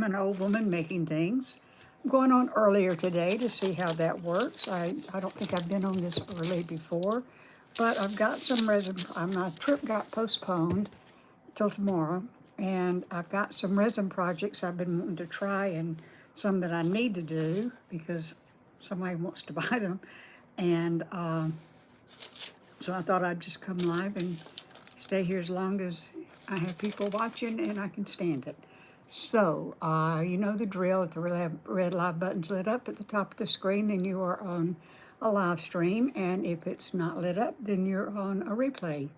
an old woman making things. I'm going on earlier today to see how that works. I don't think I've been on this early before, but I've got some resin. My trip got postponed till tomorrow, and I've got some resin projects I've been wanting to try and some that I need to do because somebody wants to buy them. And so I thought I'd just come live and stay here as long as I have people watching and I can stand it. So, you know the drill. If the red live button's lit up at the top of the screen, then you are on a live stream. And if it's not lit up, then you're on a replay.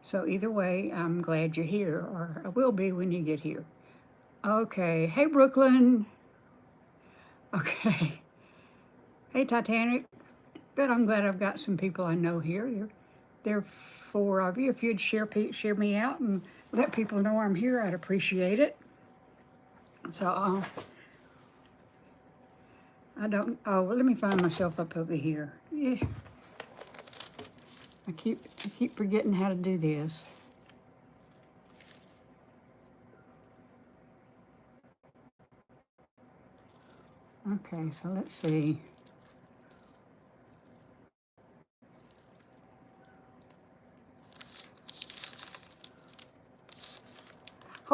So either way, I'm glad you're here, or I will be when you get here. Okay. Hey, Brooklyn. Okay. Hey, Titanic. But I'm glad I've got some people I know here. There are 4 of you. If you'd share me out and let people know I'm here, I'd appreciate it. So, I don't, oh, well, let me find myself up over here. Yeah. I keep forgetting how to do this. Okay, so let's see.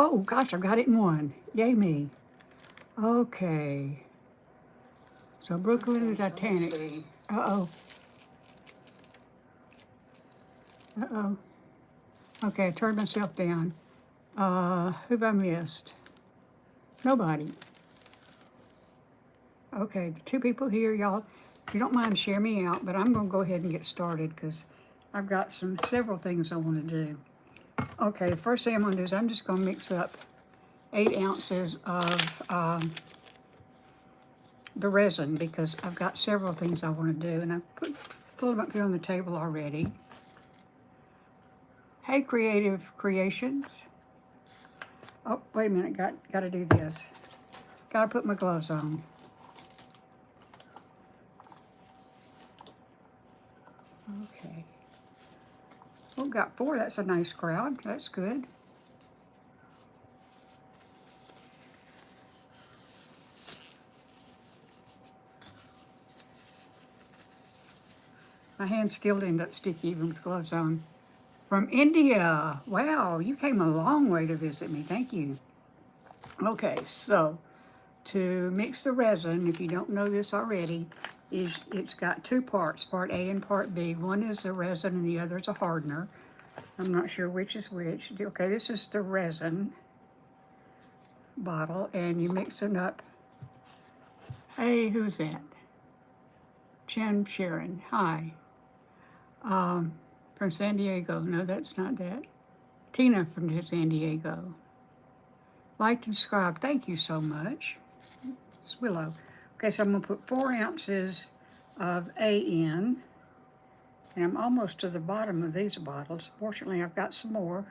Oh gosh, I got it in one. Yay me. Okay. So Brooklyn and Titanic. Uh-oh. Uh-oh. Okay, I turned myself down. Who've I missed? Nobody. Okay, 2 people here, y'all. If you don't mind, share me out, but I'm gonna go ahead and get started because I've got several things I want to do. Okay, the first thing I'm gonna do is I'm just gonna mix up 8 ounces of the resin because I've got several things I want to do, and I pulled them up here on the table already. Hey, Creative Creations. Oh, wait a minute, got to do this. Got to put my gloves on. Okay. Oh, got 4. That's a nice crowd. That's good. My hands still end up sticky even with gloves on. From India. Wow, you came a long way to visit me. Thank you. Okay, so to mix the resin, if you don't know this already, it's got 2 parts, part A and part B. One is the resin and the other is a hardener. I'm not sure which is which. Okay, this is the resin bottle, and you mix it up. Hey, who's that? Chen Sharon. Hi. From San Diego. No, that's not that. Tina from San Diego. Liked and subscribed. Thank you so much. It's Willow. Okay, so I'm going to put 4 ounces of A in. And I'm almost to the bottom of these bottles. Fortunately, I've got some more.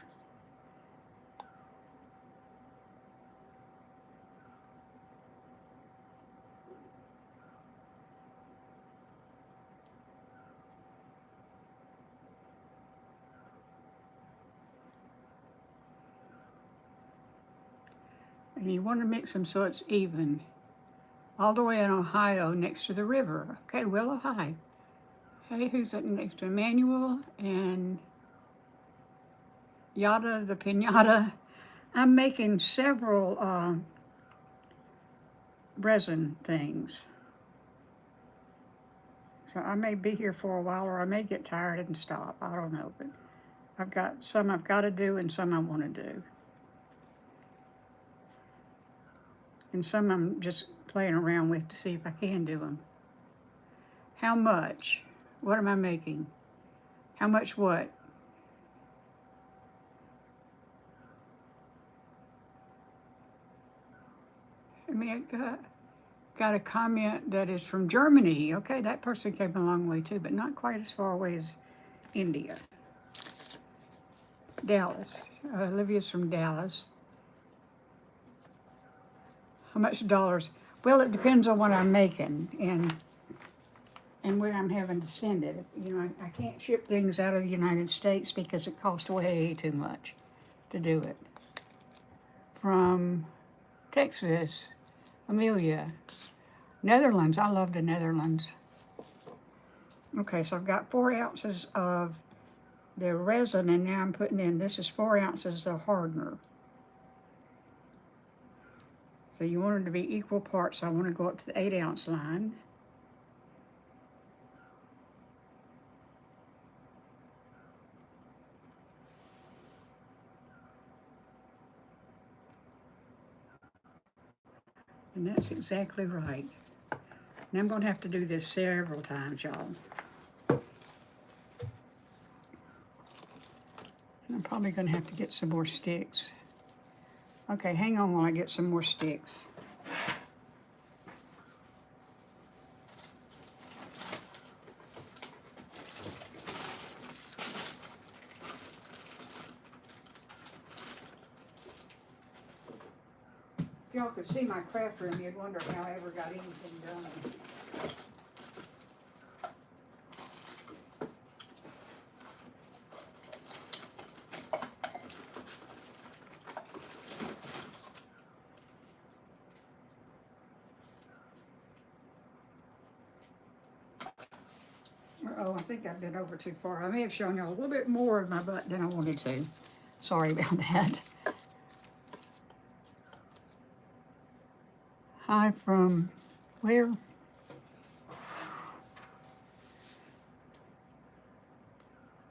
And you want to mix them so it's even. All the way in Ohio, next to the river. Okay, Willow, hi. Hey, who's that next to Emmanuel and Yada the Pinata? I'm making several resin things. So I may be here for a while, or I may get tired and stop. I don't know, but I've got some I've got to do and some I want to do. And some I'm just playing around with to see if I can do them. How much? What am I making? How much what? I mean, I got a comment that is from Germany. Okay, that person came a long way too, but not quite as far away as India. Dallas. Olivia's from Dallas. How much dollars? Well, it depends on what I'm making and where I'm having to send it. You know, I can't ship things out of the United States because it costs way too much to do it. From Texas, Amelia, Netherlands. I love the Netherlands. Okay, so I've got 4 ounces of the resin, and now I'm putting in, this is 4 ounces of hardener. So you want it to be equal parts, so I want to go up to the 8-ounce line. And that's exactly right. And I'm going to have to do this several times, y'all. I'm probably going to have to get some more sticks. Okay, hang on while I get some more sticks. If y'all could see my craft room, you'd wonder how I ever got anything done. Oh, I think I've been over too far. I may have shown you a little bit more of my butt than I wanted to. Sorry about that. Hi from where?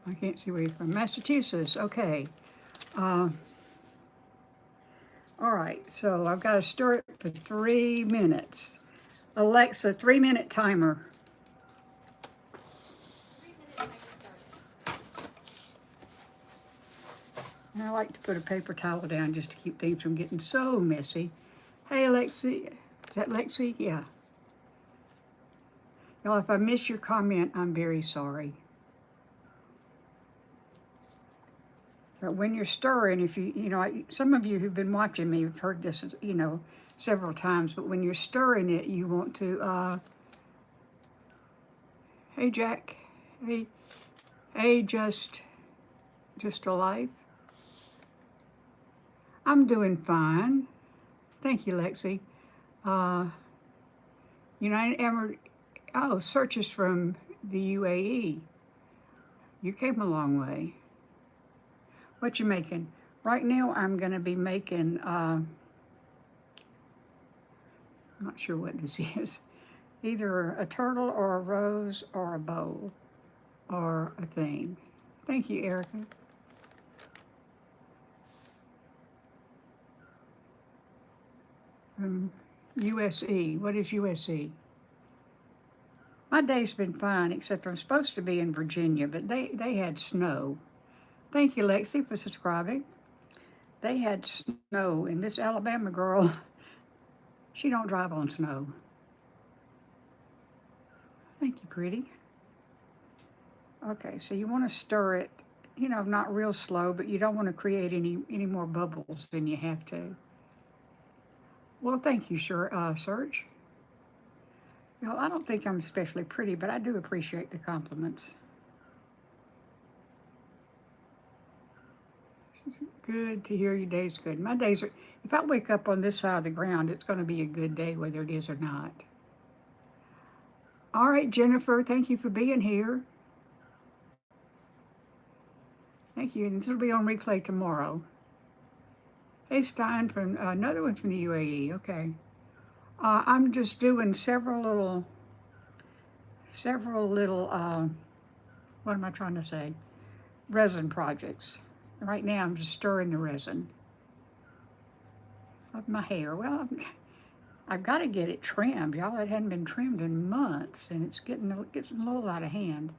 I can't see where you're from. Massachusetts, okay. All right, so I've got to stir it for 3 minutes. Alexa, 3-minute timer. 3 minutes, I can start. And I like to put a paper towel down just to keep things from getting so messy. Hey, Lexi. Is that Lexi? Yeah. Y'all, if I miss your comment, I'm very sorry. But when you're stirring, if you know, some of you who've been watching me have heard this, several times, but when you're stirring it, you want to, hey, Jack. Hey, just a life. I'm doing fine. Thank you, Lexi. United Emirates, searches from the UAE. You came a long way. What you making? Right now, I'm going to be making, I'm not sure what this is. Either a turtle or a rose or a bowl or a thing. Thank you, Erica. USE. What is USE? My day's been fine, except I'm supposed to be in Virginia, but they had snow. Thank you, Lexi, for subscribing. They had snow, and this Alabama girl, she don't drive on snow. Thank you, pretty. Okay, so you want to stir it, not real slow, but you don't want to create any more bubbles than you have to. Well, thank you, Serge. I don't think I'm especially pretty, but I do appreciate the compliments. Good to hear your day's good. My days are, if I wake up on this side of the ground, it's going to be a good day, whether it is or not. All right, Jennifer, thank you for being here. Thank you, and this will be on replay tomorrow. Hey, Stein, from another one from the UAE, okay. I'm just doing several little, what am I trying to say? Resin projects. Right now, I'm just stirring the resin of my hair. Well, I've got to get it trimmed, y'all. It hadn't been trimmed in months, and it's getting a little out of hand.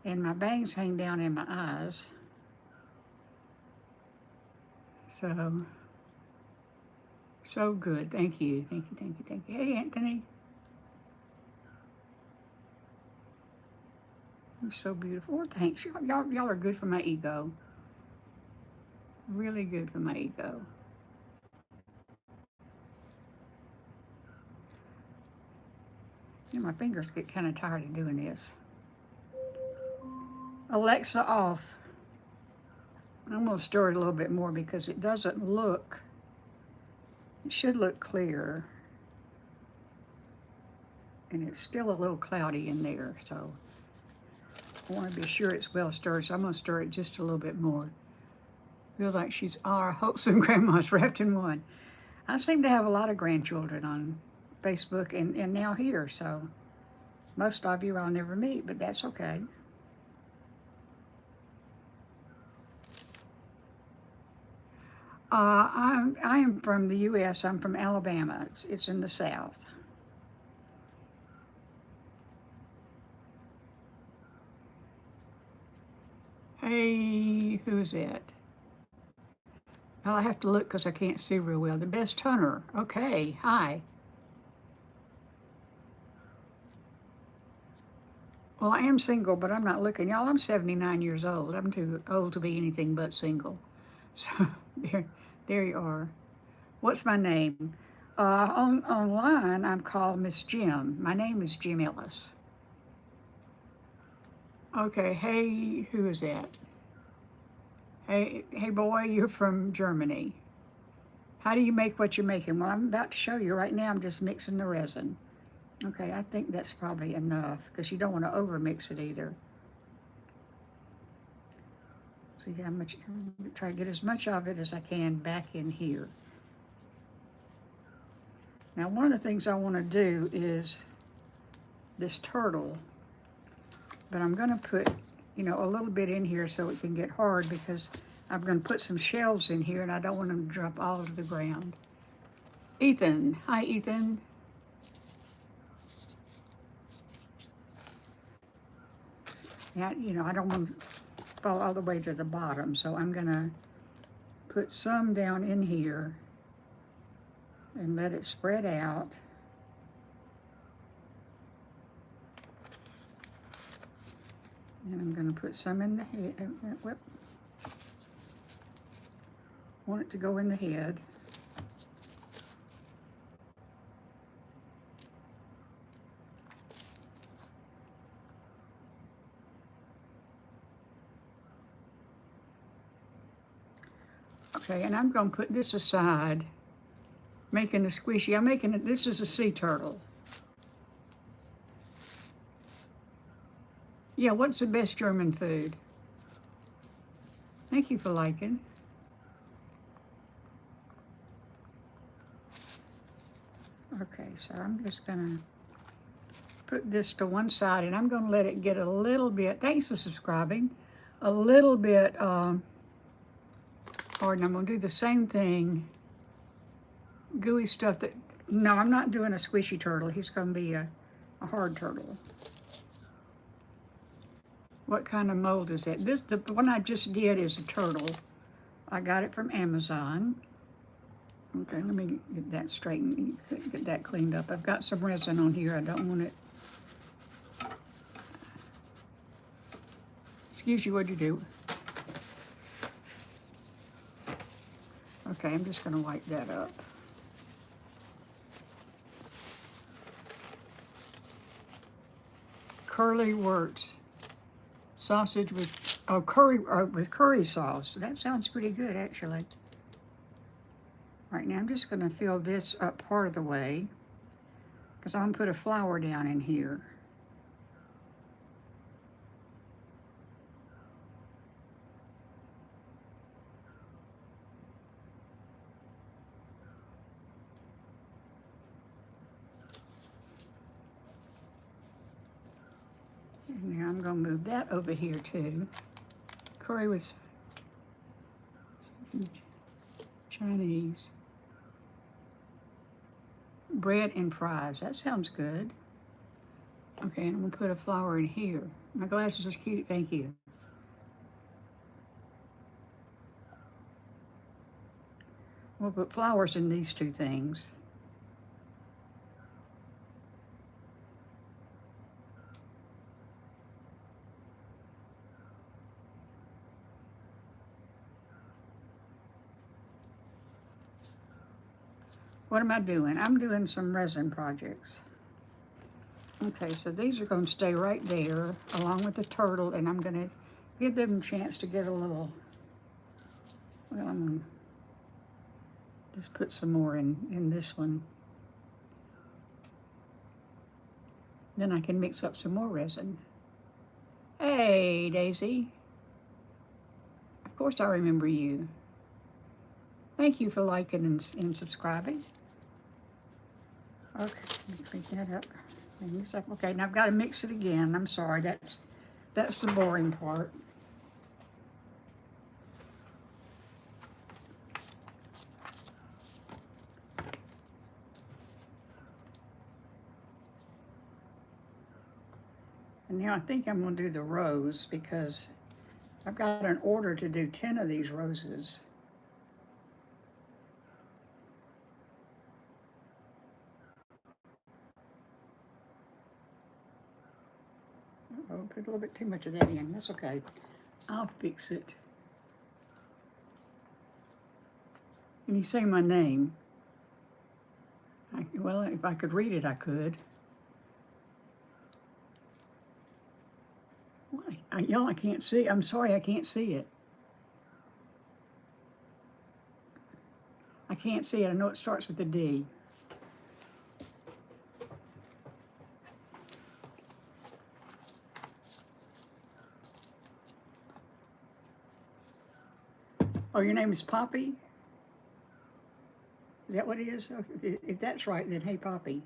And my bangs hang down in my eyes. So good. Thank you. Hey, Anthony. You're so beautiful. Well, thanks. Y'all are good for my ego. Really good for my ego. My fingers get kind of tired of doing this. Alexa off. I'm going to stir it a little bit more because it doesn't look It should look clear. And it's still a little cloudy in there, so I want to be sure it's well stirred, so I'm going to stir it just a little bit more. Feels like she's our wholesome grandmas wrapped in one. I seem to have a lot of grandchildren on Facebook and now here, so most of you I'll never meet, but that's okay. I am from the U.S. I'm from Alabama. It's in the South. Hey, who's it? Well, I have to look because I can't see real well. The best hunter. Okay, hi. Well, I am single, but I'm not looking. Y'all, I'm 79 years old. I'm too old to be anything but single. So there you are. What's my name? Online, I'm called Miss Jim. My name is Jim Ellis. Okay, hey, who is that? Hey boy, you're from Germany. How do you make what you're making? Well, I'm about to show you right now. I'm just mixing the resin. Okay, I think that's probably enough because you don't want to over mix it either. See how much, try to get as much of it as I can back in here. Now, one of the things I want to do is this turtle, but I'm going to put, you know, a little bit in here so it can get hard because I'm going to put some shells in here and I don't want them to drop all to the ground. Ethan, hi Ethan. Yeah, you know, I don't want to fall all the way to the bottom, so I'm going to put some down in here and let it spread out. And I'm going to put some in the head. Whoop. Want it to go in the head. Okay, and I'm going to put this aside, making a squishy. I'm making it, this is a sea turtle. Yeah, what's the best German food? Thank you for liking. Okay, so I'm just gonna put this to one side and I'm gonna let it get a little bit, thanks for subscribing, a little bit hard, and I'm gonna do the same thing, gooey stuff that, no, I'm not doing a squishy turtle. He's gonna be a hard turtle. What kind of mold is that? This, the one I just did is a turtle. I got it from Amazon. Okay, let me get that straightened, get that cleaned up. I've got some resin on here. I don't want it. Excuse you, what'd you do? Okay, I'm just gonna wipe that up. Curly Wurts. Sausage with, oh, curry, with curry sauce. That sounds pretty good, actually. Right now, I'm just gonna fill this up part of the way because I'm gonna put a flower down in here. And now I'm gonna move that over here too. Curry with Chinese. Bread and fries, that sounds good. Okay, and I'm gonna put a flower in here. My glasses are cute, thank you. We'll put flowers in these two things. What am I doing? I'm doing some resin projects. Okay, so these are going to stay right there along with the turtle, and I'm going to give them a chance to get a little, well, Just put some more in this one. Then I can mix up some more resin. Hey, Daisy. Of course I remember you. Thank you for liking and subscribing. Okay, let me clean that up. Okay, now I've got to mix it again. I'm sorry, that's the boring part. And now I think I'm going to do the rose because I've got an order to do 10 of these roses. Oh, put a little bit too much of that in. That's okay. I'll fix it. Can you say my name? Well, if I could read it, I could. Why? Y'all, I can't see. I'm sorry, I can't see it. I can't see it. I know it starts with a D. Oh, your name is Poppy? Is that what it is? If that's right, then hey, Poppy.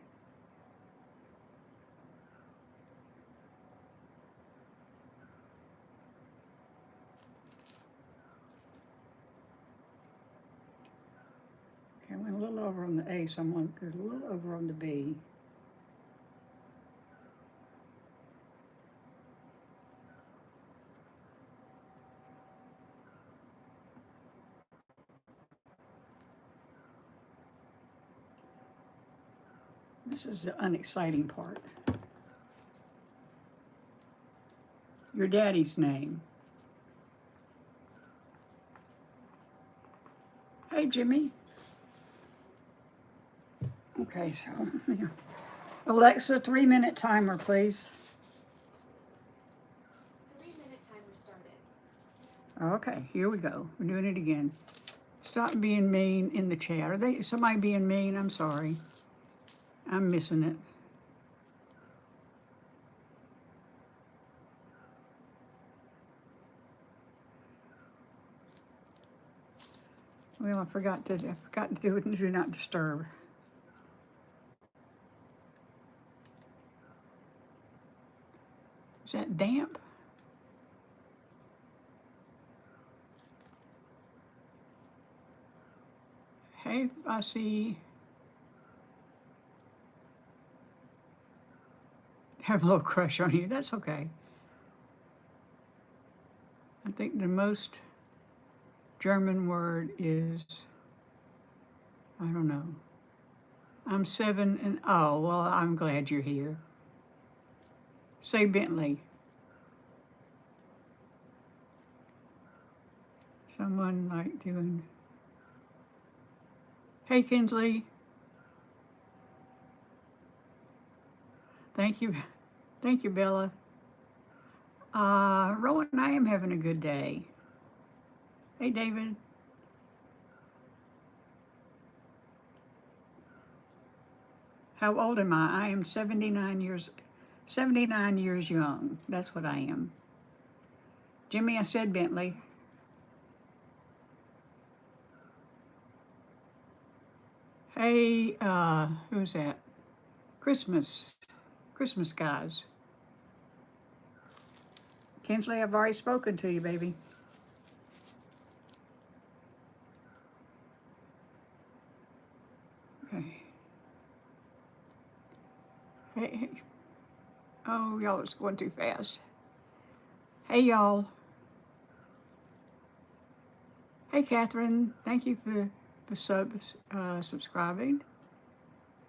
Okay, I went a little over on the A, so I'm going to go a little over on the B. This is the unexciting part. Your daddy's name. Hey, Jimmy. Okay, so yeah. Alexa, 3-minute timer, please. 3-minute timer started. Okay, here we go. We're doing it again. Stop being mean in the chat. Are somebody being mean? I'm sorry. I'm missing it. Well, I forgot to do it and do not disturb. Is that damp? Hey, I see. Have a little crush on you. That's okay. I think the most German word is, I don't know. I'm 7 and, oh, well, I'm glad you're here. Say Bentley. Someone like doing, hey, Kinsley. Thank you. Thank you, Bella. Rowan, I am having a good day. Hey, David. How old am I? I am 79 years young. That's what I am. Jimmy, I said Bentley. Hey, who's that? Christmas guys. Kinsley, I've already spoken to you, baby. Okay. Hey. Oh, y'all, it's going too fast. Hey, y'all. Hey, Catherine. Thank you for subscribing.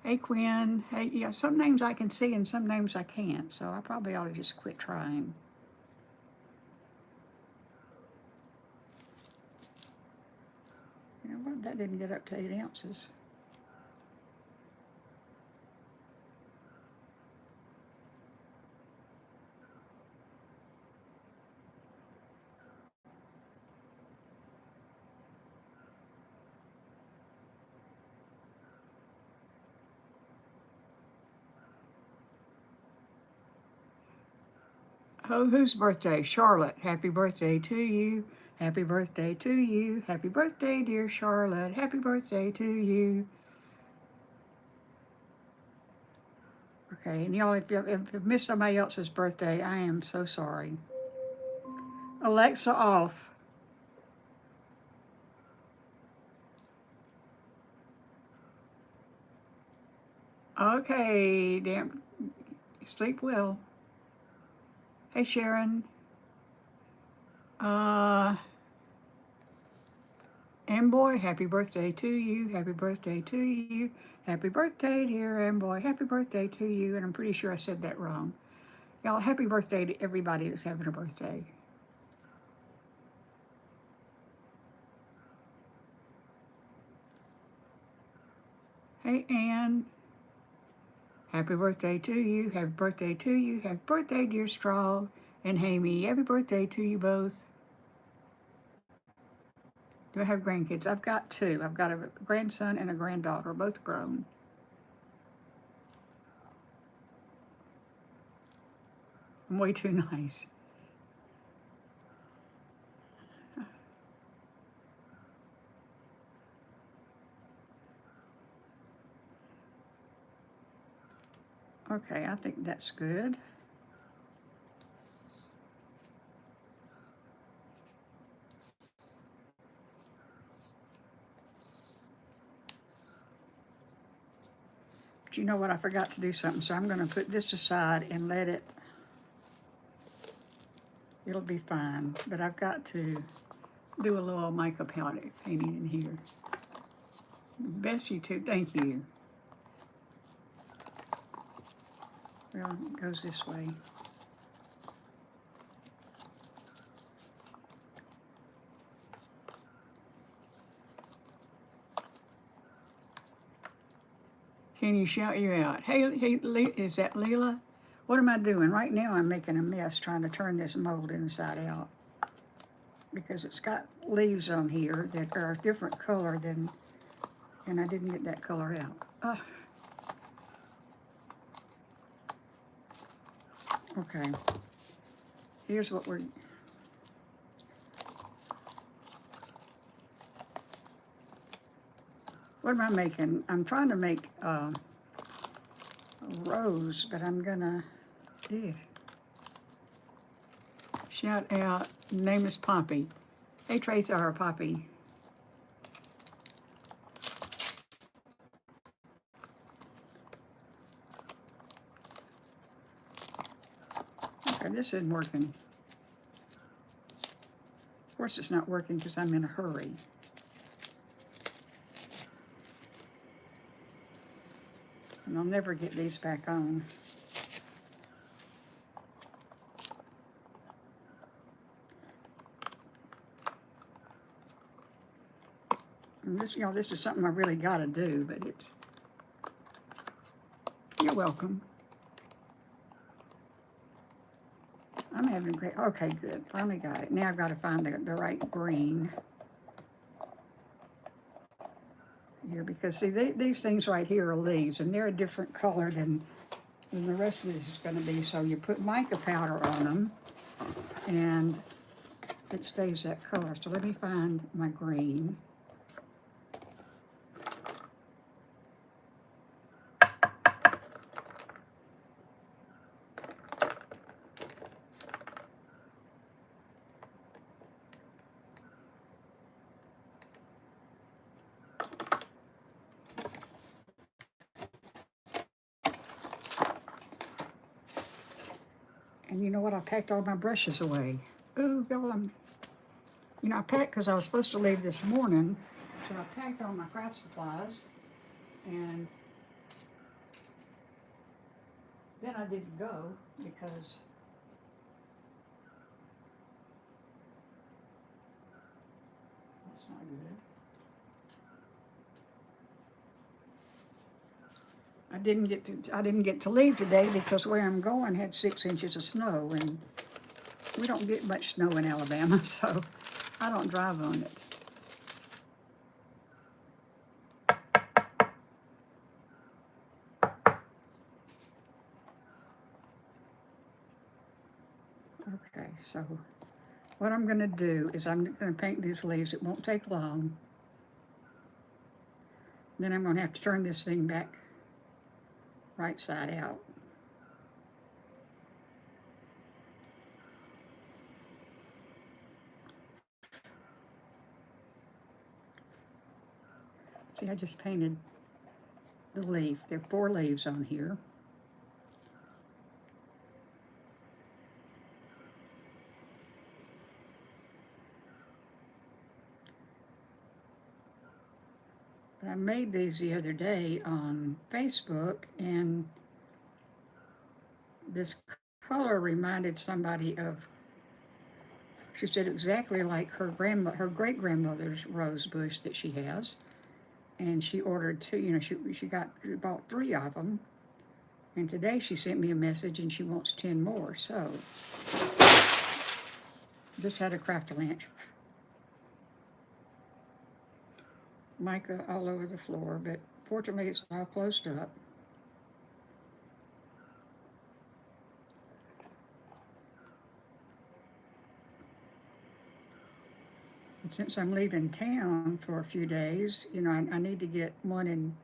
Hey, Quinn. Hey, yeah, some names I can see and some names I can't, so I probably ought to just quit trying. You know what? That didn't get up to 8 ounces. Whose birthday? Charlotte. Happy birthday to you. Happy birthday to you. Happy birthday, dear Charlotte. Happy birthday to you. Okay, and y'all, if you've missed somebody else's birthday, I am so sorry. Alexa off. Okay, damn. Sleep well. Hey, Sharon. Amboy, happy birthday to you. Happy birthday to you. Happy birthday, dear Amboy. Happy birthday to you. And I'm pretty sure I said that wrong. Y'all, happy birthday to everybody that's having a birthday. Hey, Ann. Happy birthday to you. Happy birthday to you. Happy birthday, dear Straw and Hammy. Happy birthday to you both. Do I have grandkids? I've got two. I've got a grandson and a granddaughter, both grown. I'm way too nice. Okay, I think that's good. But you know what? I forgot to do something, so I'm going to put this aside and let it. It'll be fine, but I've got to do a little makeup painting in here. Best you two, thank you. Well, it goes this way. Can you shout you out? Hey, is that Leela? What am I doing? Right now I'm making a mess trying to turn this mold inside out because it's got leaves on here that are a different color than, and I didn't get that color out. Okay, here's what we're, what am I making? I'm trying to make a rose, but I'm gonna, yeah. Shout out, name is Poppy. Hey Tracy, or Poppy. Okay, this isn't working. Of course it's not working because I'm in a hurry. And I'll never get these back on. And this, y'all, this is something I really got to do, but it's, you're welcome. I'm having a great, okay, good, finally got it. Now I've got to find the right green here because see, these things right here are leaves and they're a different color than the rest of this is going to be. So you put mica powder on them and it stays that color. So let me find my green. And you know what? I packed all my brushes away. Ooh, you know, I packed because I was supposed to leave this morning. So I packed all my craft supplies. And then I didn't go because that's not good. I didn't get to leave today because where I'm going had 6 inches of snow, and we don't get much snow in Alabama, so I don't drive on it. Okay, so what I'm going to do is I'm going to paint these leaves. It won't take long. Then I'm going to have to turn this thing back right side out. See, I just painted the leaf. There are 4 leaves on here. But I made these the other day on Facebook, and this color reminded somebody of, she said exactly like her great-grandmother's rose bush that she has. And she ordered 2, you know, she bought 3 of them. And today she sent me a message and she wants 10 more. So just had to craft a lantern. Mica all over the floor, but fortunately it's all closed up. And since I'm leaving town for a few days, you know, I need to get one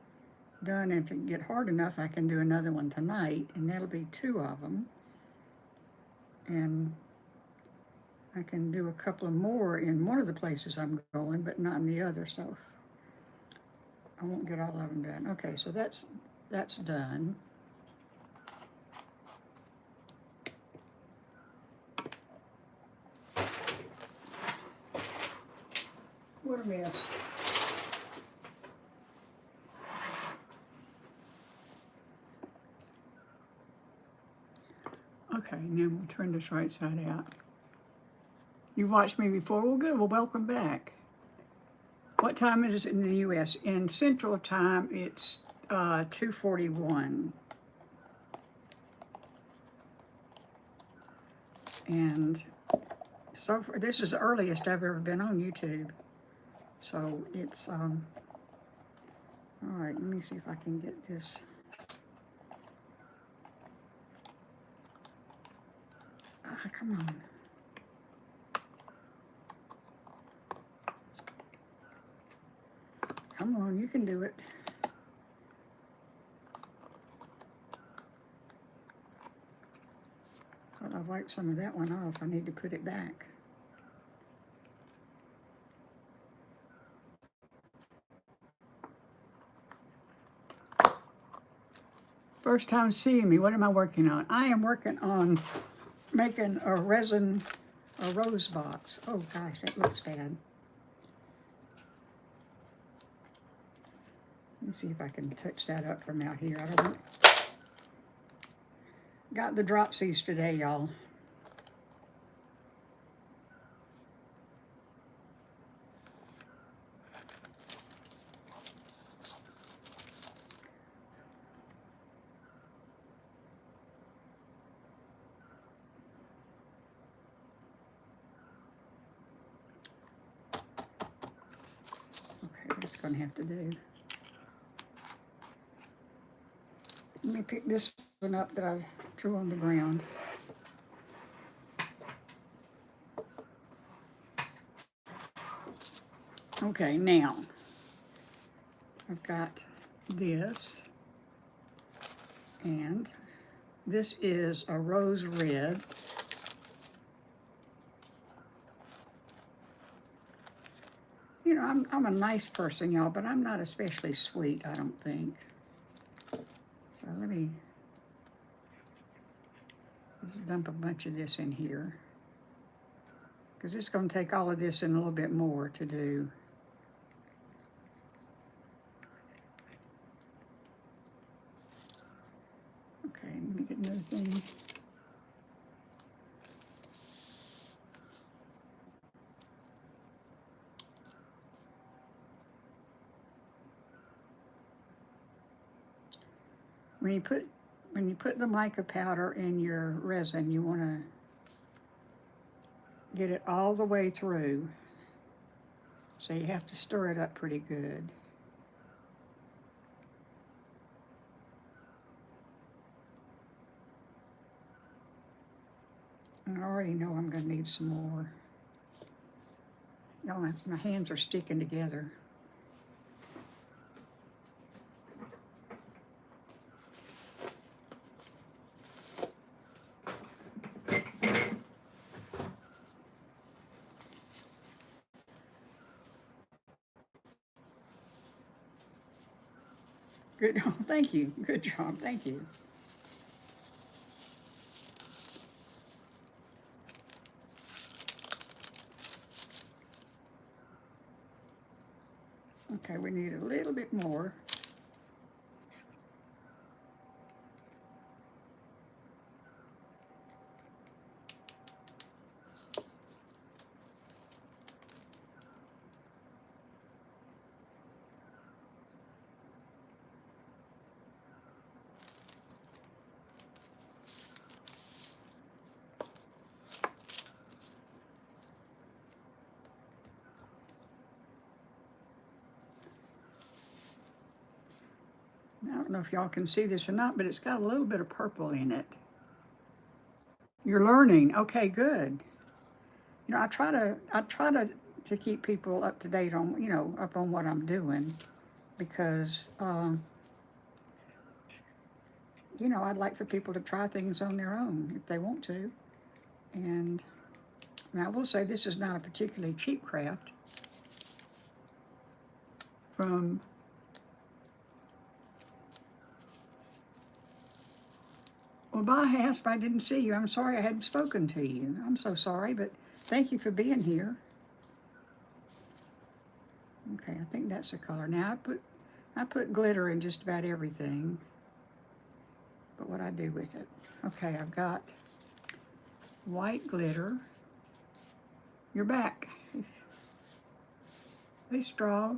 done, and if it get hard enough, I can do another one tonight, and that'll be 2 of them. And I can do a couple of more in one of the places I'm going, but not in the other, so I won't get all of them done. Okay, so that's done. What a mess. Okay, now we'll turn this right side out. You've watched me before? Well, good. Well, welcome back. What time is it in the U.S.? In Central Time, it's 2:41. And so far, this is the earliest I've ever been on YouTube. So it's, all right, let me see if I can get this. Ah, come on. Come on, you can do it. Well, I've wiped some of that one off. I need to put it back. First time seeing me, what am I working on? I am working on making a resin, a rose box. Oh gosh, that looks bad. Let me see if I can touch that up from out here. I don't want... Got the dropsies today, y'all. Okay, that's gonna have to do. Let me pick this one up that I drew on the ground. Okay, now I've got this, and this is a rose red. You know, I'm a nice person, y'all, but I'm not especially sweet, I don't think. So let me just dump a bunch of this in here, because it's going to take all of this and a little bit more to do. Okay, let me get another thing. When you put the mica powder in your resin, you want to get it all the way through. So you have to stir it up pretty good. All already know I'm gonna need some more. Y'all, my hands are sticking together. Good, oh, thank you. Good job, thank you. Okay, we need a little bit more. I don't know if y'all can see this or not, but it's got a little bit of purple in it. You're learning. Okay, good. You know, I try to keep people up to date on, you know, up on what I'm doing, because you know, I'd like for people to try things on their own if they want to. And I will say this is not a particularly cheap craft. From Well, bye, Hasp. I didn't see you. I'm sorry I hadn't spoken to you. I'm so sorry, but thank you for being here. Okay, I think that's the color. Now I put glitter in just about everything, but what I do with it. Okay, I've got white glitter. You're back. Hey, straw.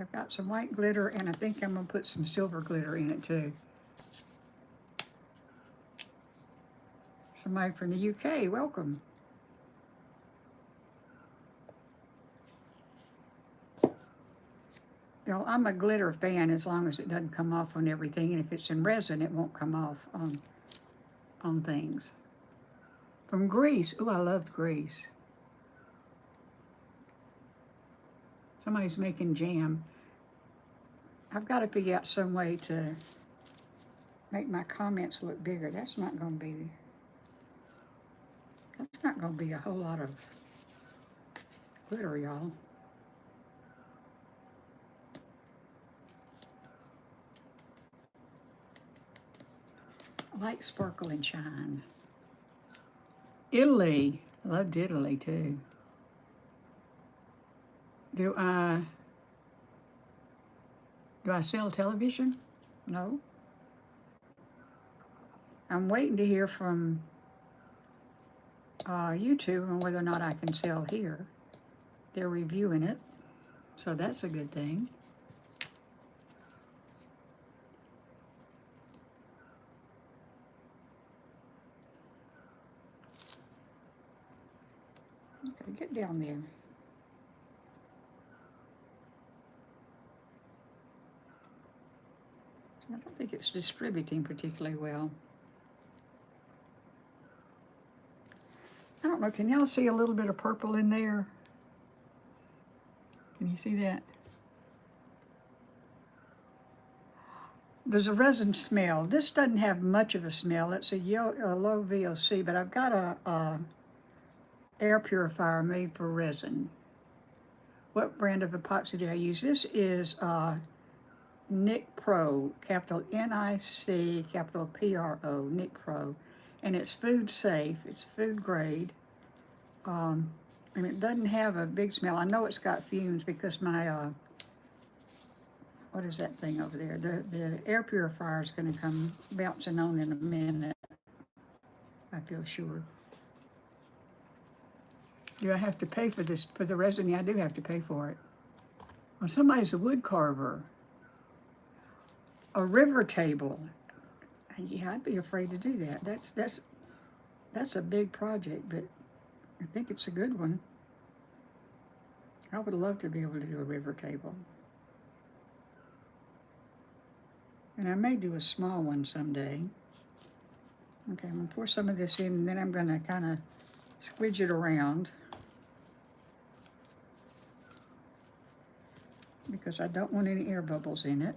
I've got some white glitter, and I think I'm gonna put some silver glitter in it too. Somebody from the UK, welcome. You know, I'm a glitter fan as long as it doesn't come off on everything, and if it's in resin, it won't come off on things. From Greece. Ooh, I loved Greece. Somebody's making jam. I've got to figure out some way to make my comments look bigger. That's not going to be a whole lot of glitter, y'all. I like sparkle and shine. Italy. I loved Italy too. Do I sell television? No. I'm waiting to hear from YouTube on whether or not I can sell here. They're reviewing it, so that's a good thing. Okay, get down there. I don't think it's distributing particularly well. I don't know, can y'all see a little bit of purple in there? Can you see that? There's a resin smell. This doesn't have much of a smell. It's a low VOC, but I've got a air purifier made for resin. What brand of epoxy do I use? This is Nicpro, capital N-I-C, capital P-R-O, Nicpro. And it's food safe, it's food grade. And it doesn't have a big smell. I know it's got fumes because my, what is that thing over there? The air purifier is gonna come bouncing on in a minute, I feel sure. Do I have to pay for this, for the resin? Yeah, I do have to pay for it. Well, somebody's a wood carver. A river table. Yeah, I'd be afraid to do that. That's a big project, but I think it's a good one. I would love to be able to do a river table. And I may do a small one someday. Okay, I'm gonna pour some of this in and then I'm gonna kind of squidge it around because I don't want any air bubbles in it.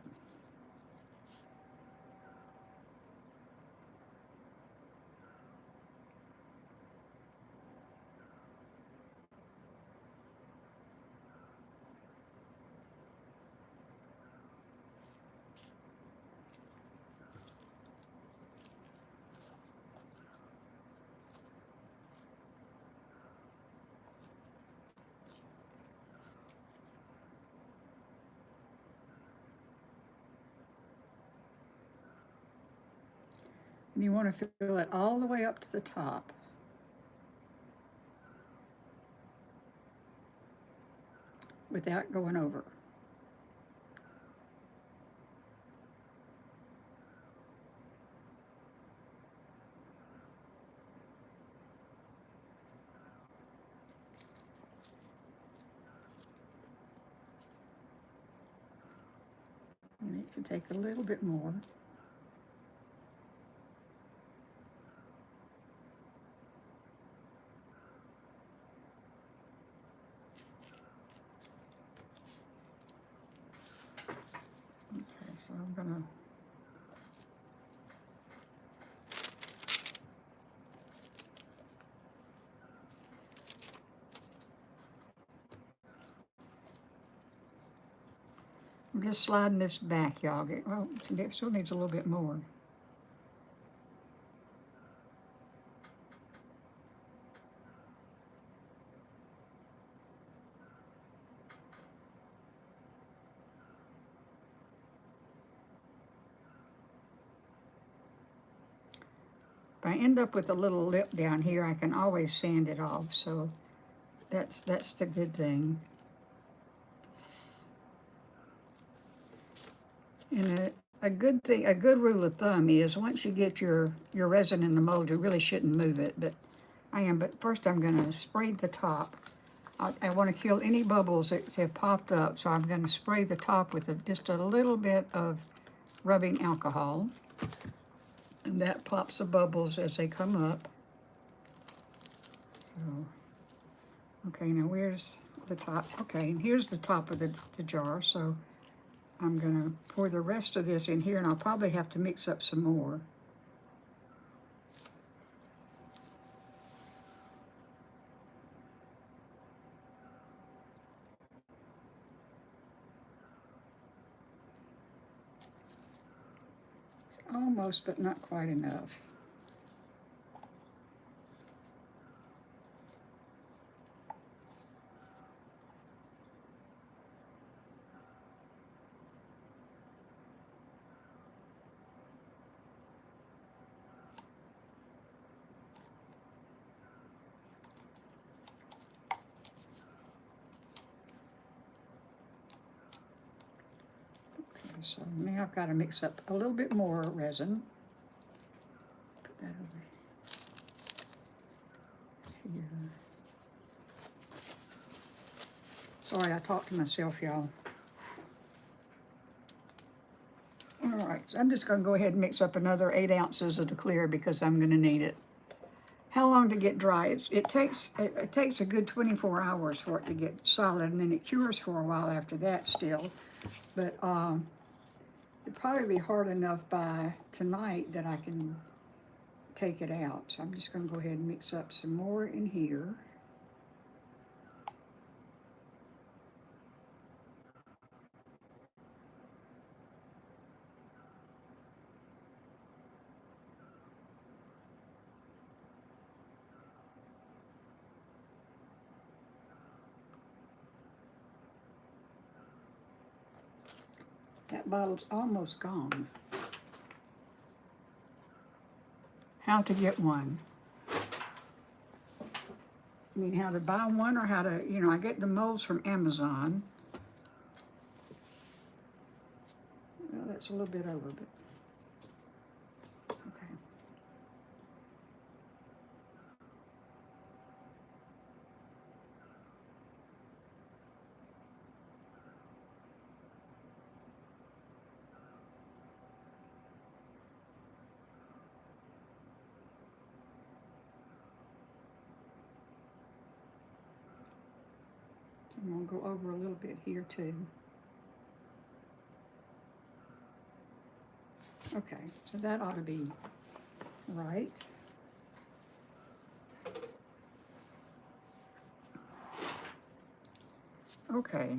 And you want to fill it all the way up to the top. Without going over. And it can take a little bit more. Okay, so I'm gonna I'm just sliding this back, y'all. Well, it still needs a little bit more. If I end up with a little lip down here, I can always sand it off, so that's the good thing. And a good thing, a good rule of thumb is once you get your resin in the mold, you really shouldn't move it, but but first I'm gonna spray the top. I want to kill any bubbles that have popped up, so I'm going to spray the top with just a little bit of rubbing alcohol. And that pops the bubbles as they come up. So, okay, now where's the top? Okay, and here's the top of the jar, so I'm going to pour the rest of this in here, and I'll probably have to mix up some more. It's almost, but not quite enough. So now I've got to mix up a little bit more resin. Put that over here. Sorry, I talked to myself, y'all. All right, so I'm just going to go ahead and mix up another 8 ounces of the clear because I'm going to need it. How long to get dry? It takes a good 24 hours for it to get solid, and then it cures for a while after that still. But it'll probably be hard enough by tonight that I can take it out. So I'm just going to go ahead and mix up some more in here. That bottle's almost gone. How to get one? I mean, how to buy one or how to, I get the molds from Amazon. Well, that's a little bit over, but okay. So I'm going to go over a little bit here too. Okay, so that ought to be right. Okay.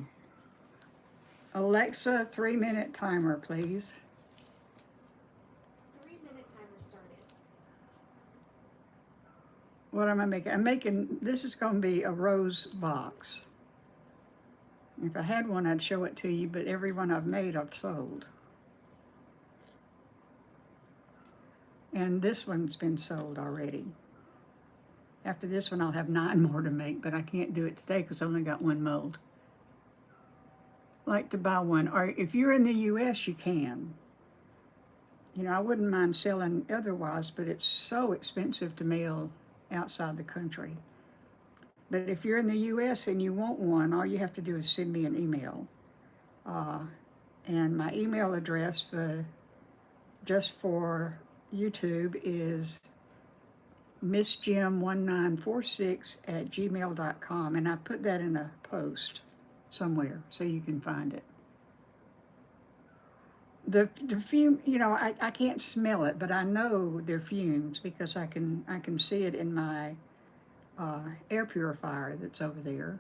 Alexa, 3-minute timer, please. 3-minute timer started. What am I making? This is going to be a rose box. If I had one, I'd show it to you, but every one I've made, I've sold. And this one's been sold already. After this one, I'll have 9 more to make, but I can't do it today because I only got 1 mold. Like to buy one, or if you're in the U.S., you can. You know, I wouldn't mind selling otherwise, but it's so expensive to mail outside the country. But if you're in the U.S. and you want one, all you have to do is send me an email. And my email address just for YouTube is missjim1946@gmail.com, and I put that in a post somewhere so you can find it. The fume, you know, I can't smell it, but I know they're fumes because I can see it in my air purifier that's over there.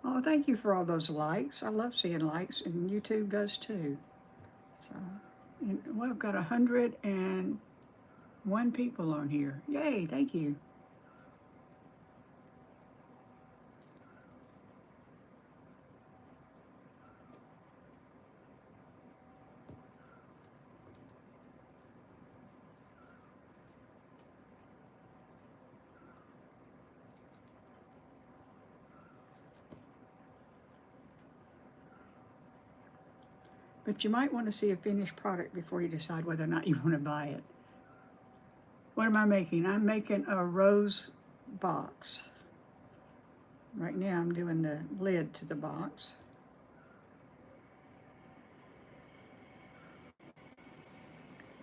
Oh, thank you for all those likes. I love seeing likes, and YouTube does too. So, well, I've got 101 people on here. Yay, thank you. But you might want to see a finished product before you decide whether or not you want to buy it. What am I making? I'm making a rose box. Right now I'm doing the lid to the box.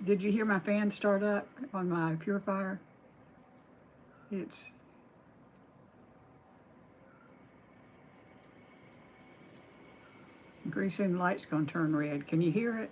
Did you hear my fan start up on my purifier? It's pretty soon the light's gonna turn red. Can you hear it?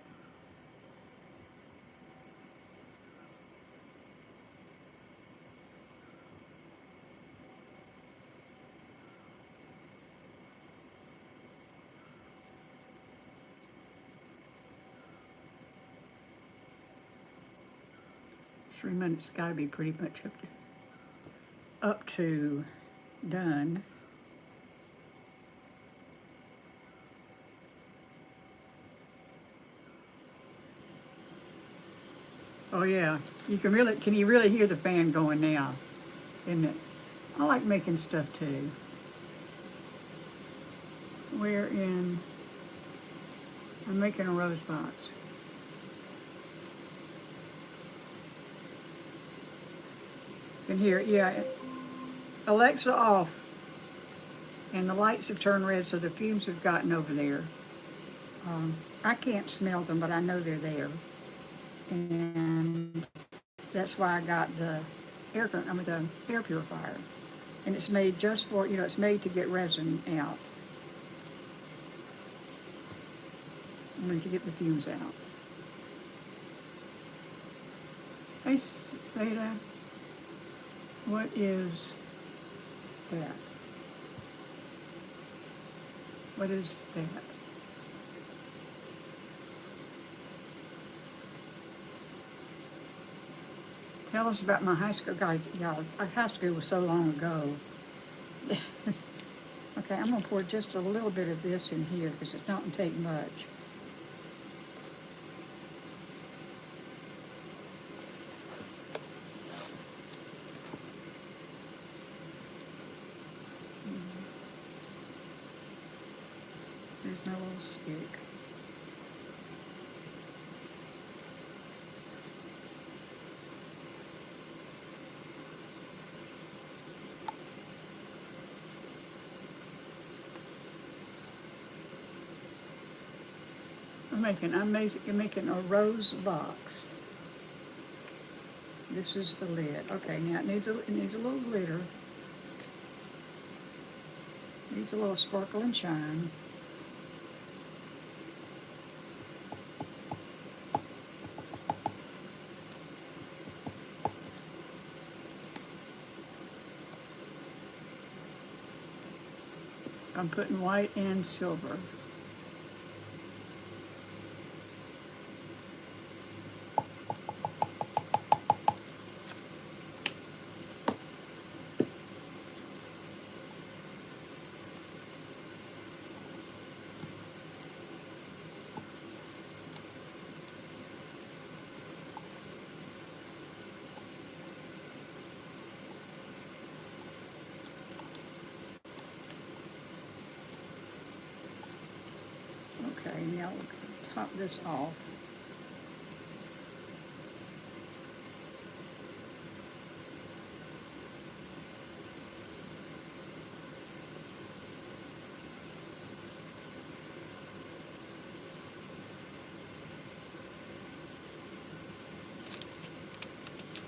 Three minutes got to be pretty much up to done. Oh yeah, can you really hear the fan going now? Isn't it? I like making stuff too. I'm making a rose box. Can hear it, yeah. Alexa off. And the lights have turned red, so the fumes have gotten over there. I can't smell them, but I know they're there. And that's why I got the air purifier. And it's made just for, it's made to get resin out. To get the fumes out. Hey, Seda, what is that? What is that? Tell us about my high school guy. Y'all, high school was so long ago. Okay, I'm gonna pour just a little bit of this in here because it don't take much. There's my little stick. I'm making a rose box. This is the lid. Okay, now it needs a little glitter. Needs a little sparkle and shine. So I'm putting white and silver. Okay, now we'll top this off.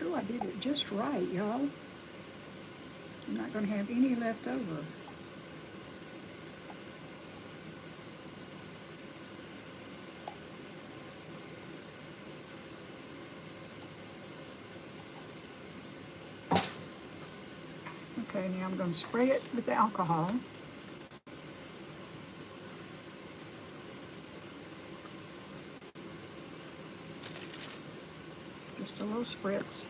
Oh, I did it just right, y'all. I'm not going to have any left over. Okay, now I'm going to spray it with the alcohol. Just a little spritz.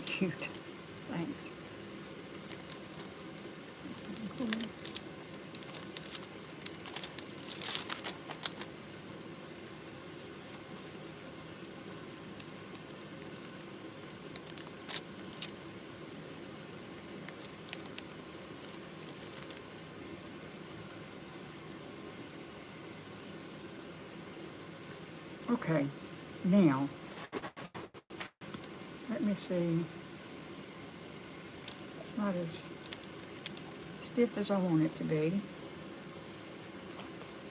Cute. Thanks. Cool. Okay, now, let me see. It's not as stiff as I want it to be.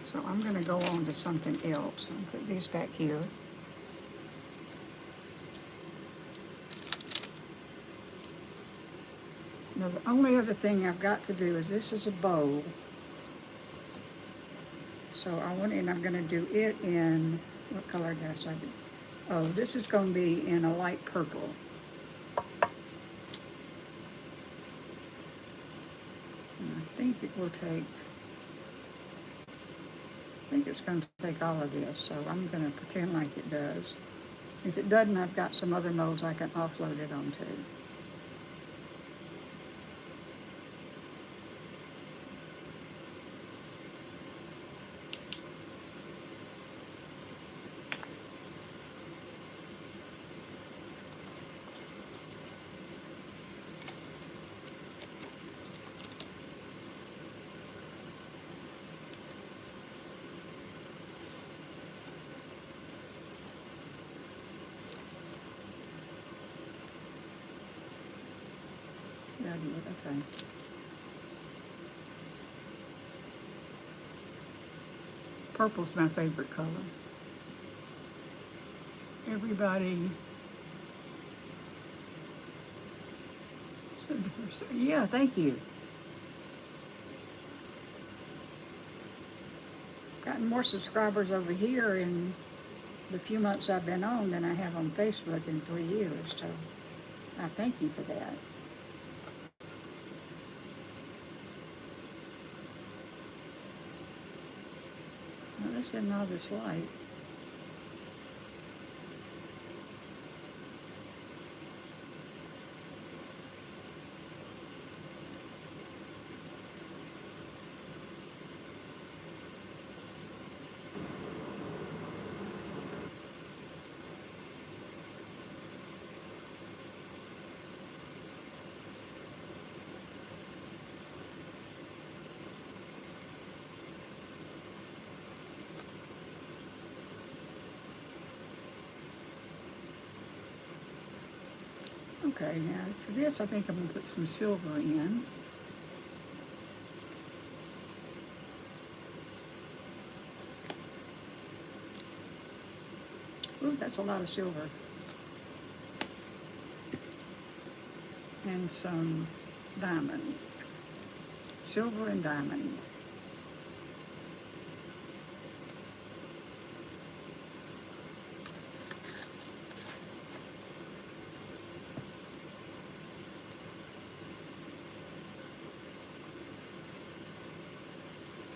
So I'm going to go on to something else. I'll put these back here. Now the only other thing I've got to do is this is a bowl. So I'm going to do it in, what color did I say? Oh, this is going to be in a light purple. And I think it will take, I think it's going to take all of this, so I'm going to pretend like it does. If it doesn't, I've got some other molds I can offload it onto. Yeah, okay. Purple's my favorite color. Everybody so diverse. Yeah, thank you. Gotten more subscribers over here in the few months I've been on than I have on Facebook in 3 years, so I thank you for that. Well, this isn't all this light. Okay, now for this I think I'm going to put some silver in. Ooh, that's a lot of silver. And some diamond. Silver and diamond.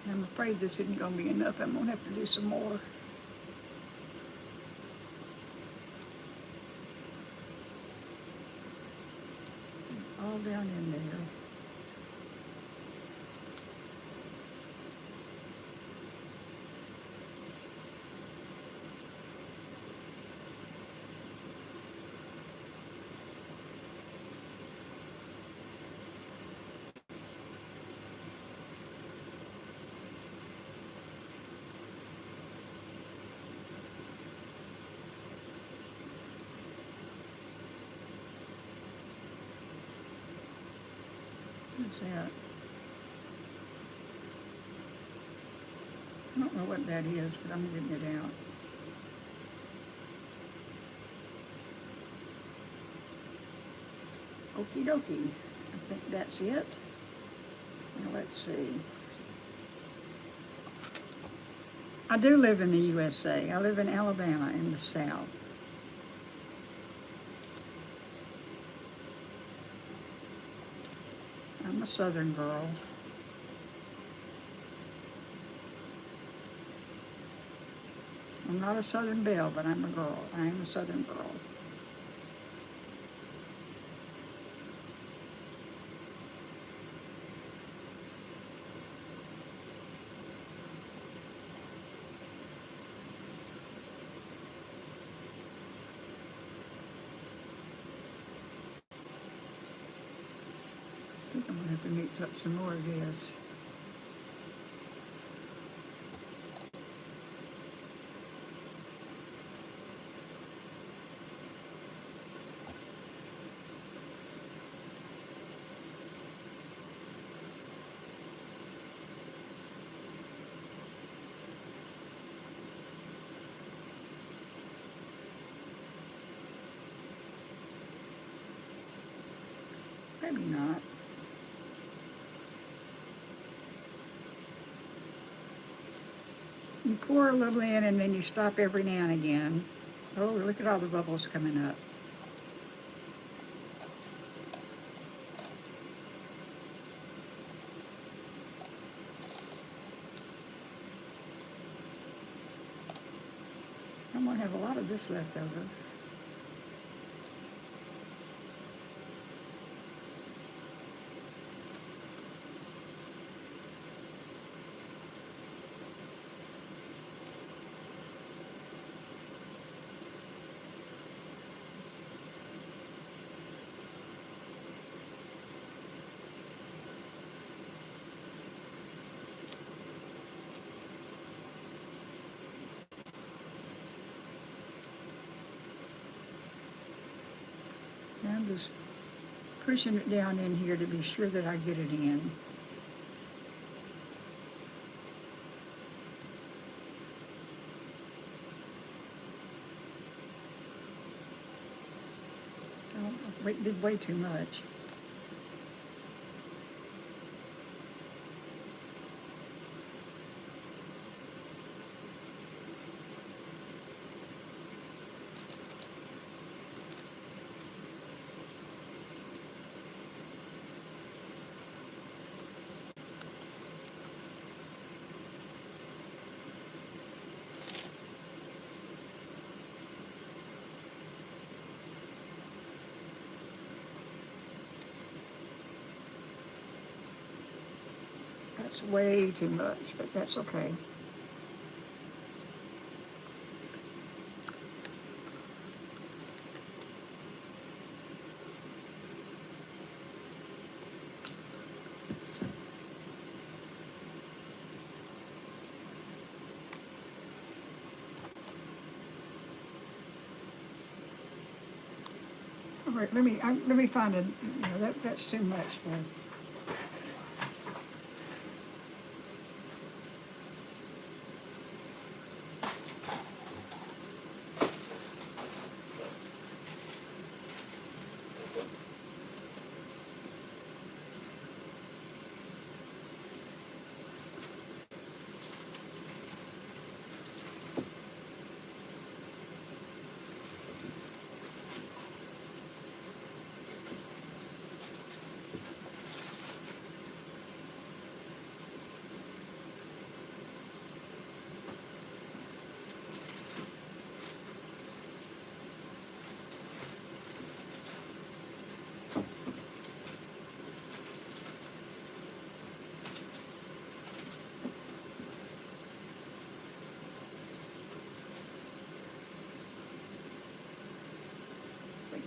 I'm afraid this isn't going to be enough. I'm going to have to do some more. All down in there. What's that? I don't know what that is, but I'm getting it out. Okie dokie. I think that's it. Now let's see. I do live in the USA. I live in Alabama in the South. I'm a Southern girl. I'm not a Southern belle, but I'm a girl. I am a Southern girl. I think I'm going to have to mix up some more of this. Maybe not. You pour a little in and then you stop every now and again. Oh, look at all the bubbles coming up. I'm going to have a lot of this left over. Now I'm just pushing it down in here to be sure that I get it in. I did way too much. That's way too much, but that's okay. All right, let me find a, that's too much for.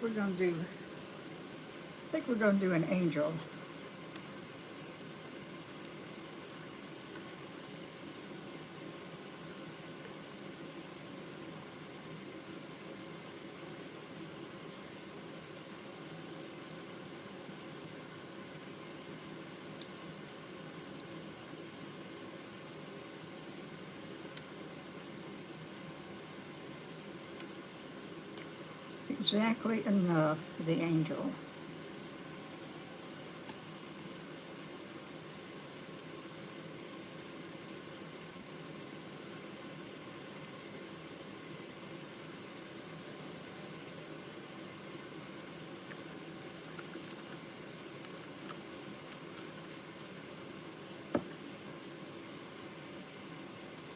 we're gonna do, an angel. Exactly enough for the angel.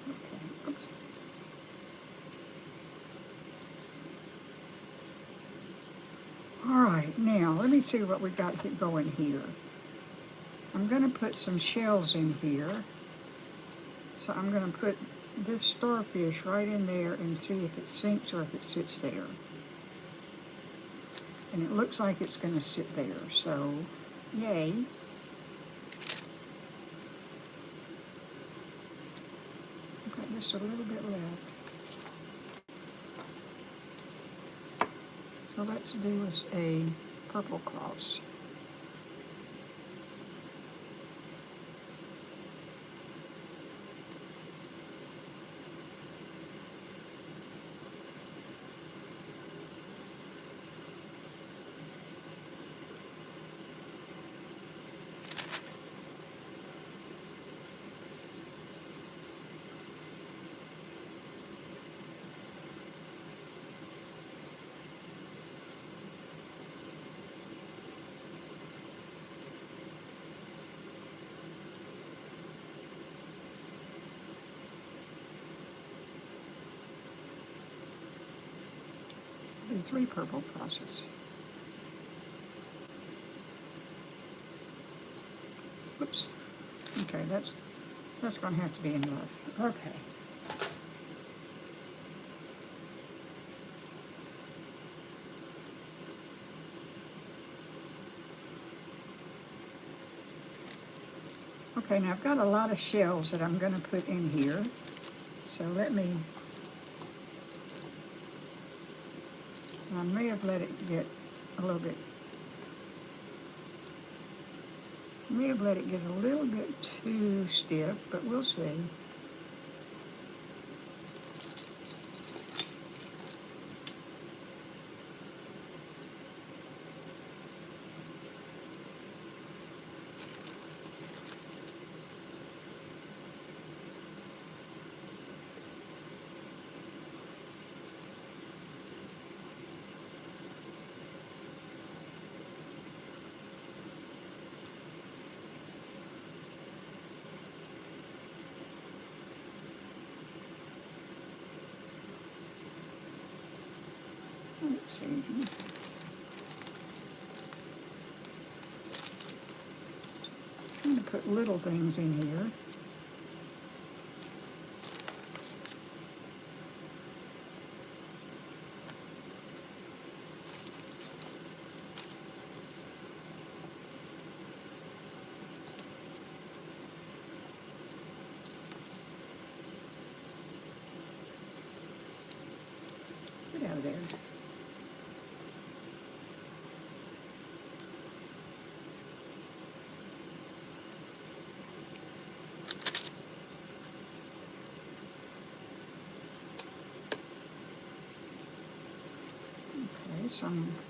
Okay, oops. All right, now let me see what we got going here. I'm going to put some shells in here. So I'm going to put this starfish right in there and see if it sinks or if it sits there. And it looks like it's going to sit there, so yay. I've got just a little bit left. So let's do us a purple cross. Do 3 purple crosses. Whoops. Okay, that's going to have to be enough. Okay. Okay, now I've got a lot of shells that I'm going to put in here. So I may have let it get a little bit, too stiff, but we'll see. Let's see. I'm going to put little things in here. Get out of there. Okay, so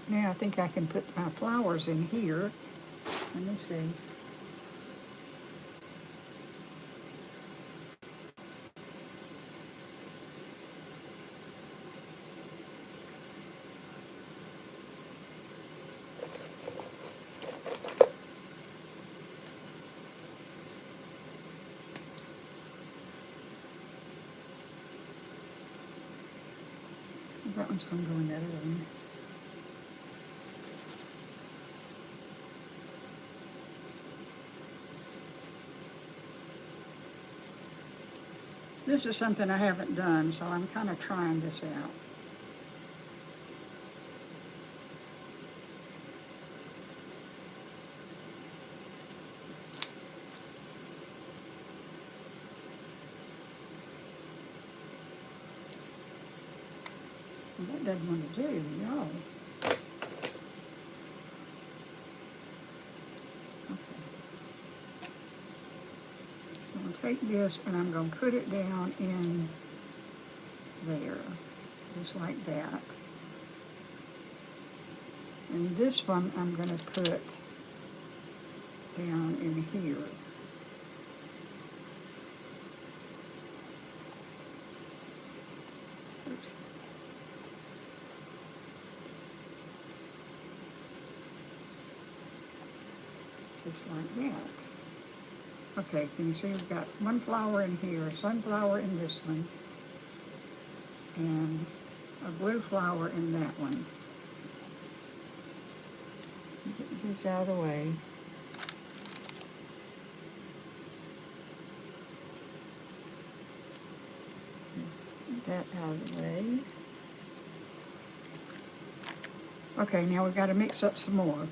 now I think I can put my flowers in here. Let me see. That one's going to go in that other one. This is something I haven't done, so I'm kind of trying this out. That doesn't want to do, no. Okay. So I'm going to take this and I'm going to put it down in there, just like that. And this one I'm going to put down in here. Oops. Just like that. Okay, can you see we've got one flower in here, a sunflower in this one, and a blue flower in that one. Get this out of the way. Get that out of the way. Okay, now we've got to mix up some more.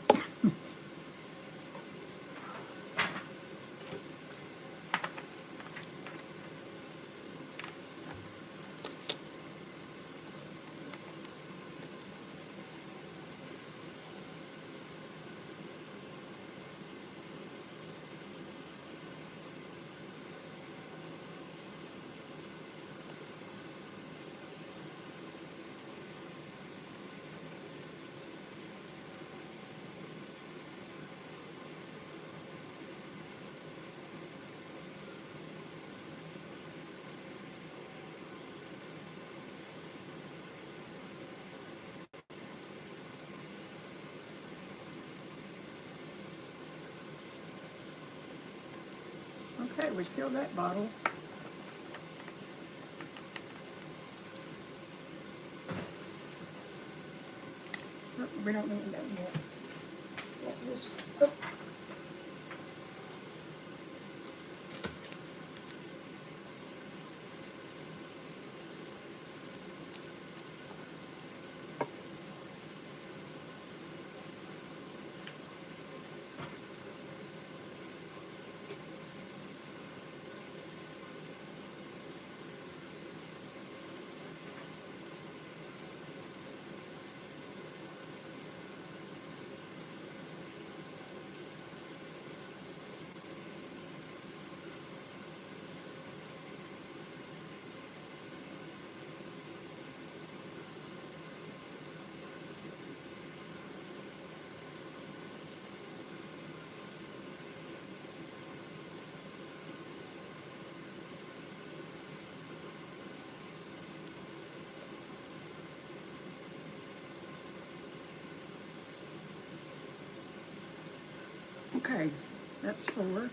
Okay, we filled that bottle. Oh, we don't need that yet. Get this. Oh. Okay, that's 4.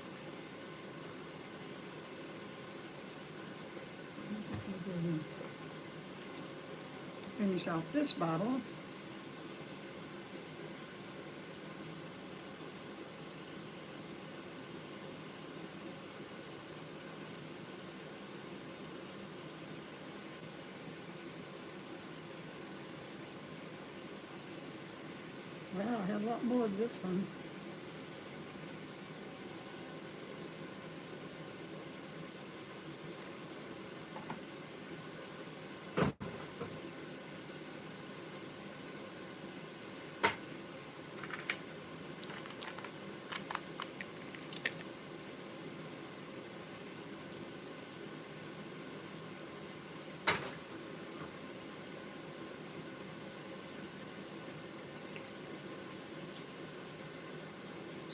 Finish off this bottle. Well, I have a lot more of this one.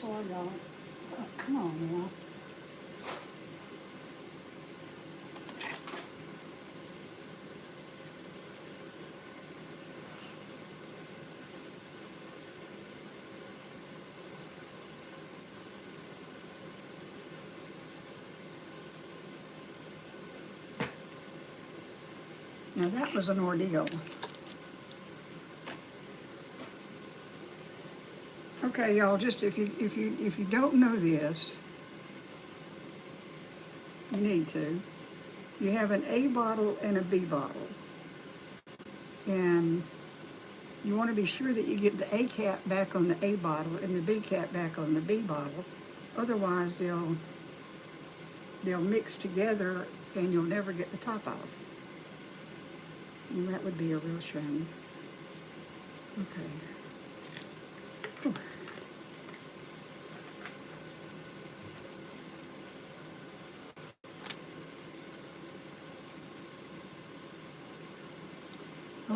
Sorry, y'all. Oh, come on now. Now that was an ordeal. Okay, y'all, just if you don't know this, you need to. You have an A bottle and a B bottle. And you want to be sure that you get the A cap back on the A bottle and the B cap back on the B bottle. Otherwise, they'll mix together and you'll never get the top off. And that would be a real shame. Okay. Whew.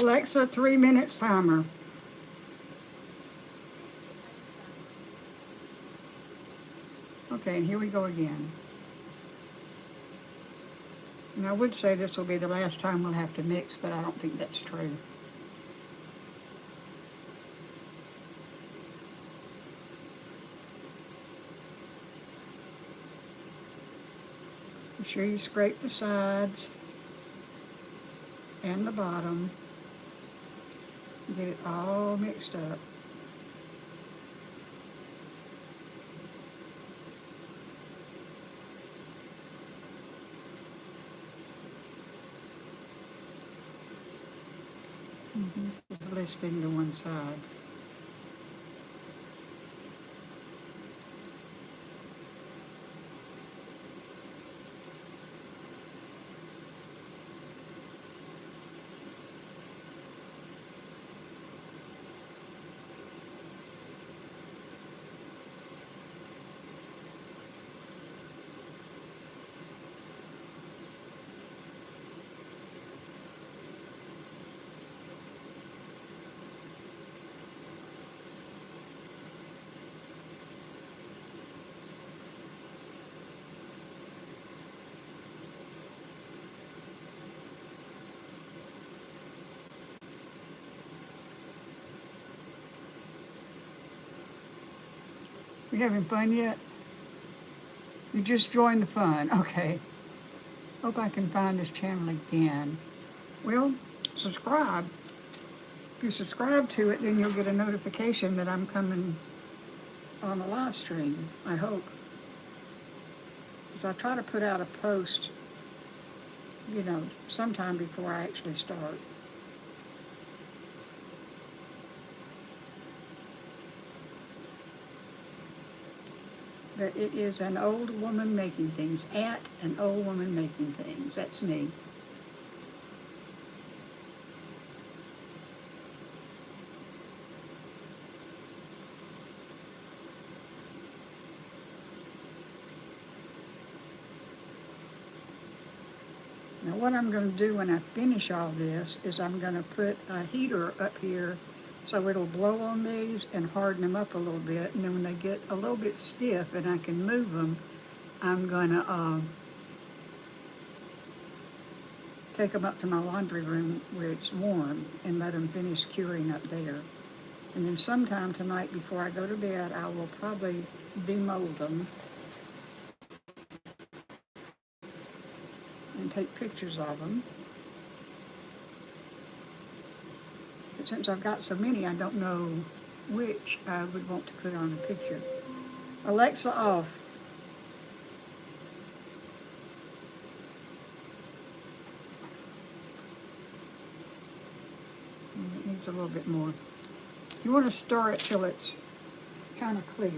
Alexa, 3-minute timer. Okay, and here we go again. And I would say this will be the last time we'll have to mix, but I don't think that's true. Be sure you scrape the sides and the bottom. Get it all mixed up. This is listing to one side. You having fun yet? You just joined the fun. Okay. Hope I can find this channel again. Well, subscribe. If you subscribe to it, then you'll get a notification that I'm coming on a live stream, I hope. Because I try to put out a post, sometime before I actually start. But it is an old woman making things. At an old woman making things. That's me. Now what I'm going to do when I finish all this is I'm going to put a heater up here so it'll blow on these and harden them up a little bit. And then when they get a little bit stiff and I can move them, I'm going to take them up to my laundry room where it's warm and let them finish curing up there. And then sometime tonight before I go to bed, I will probably demold them and take pictures of them. But since I've got so many, I don't know which I would want to put on a picture. Alexa, off. It needs a little bit more. You want to stir it till it's kind of clear.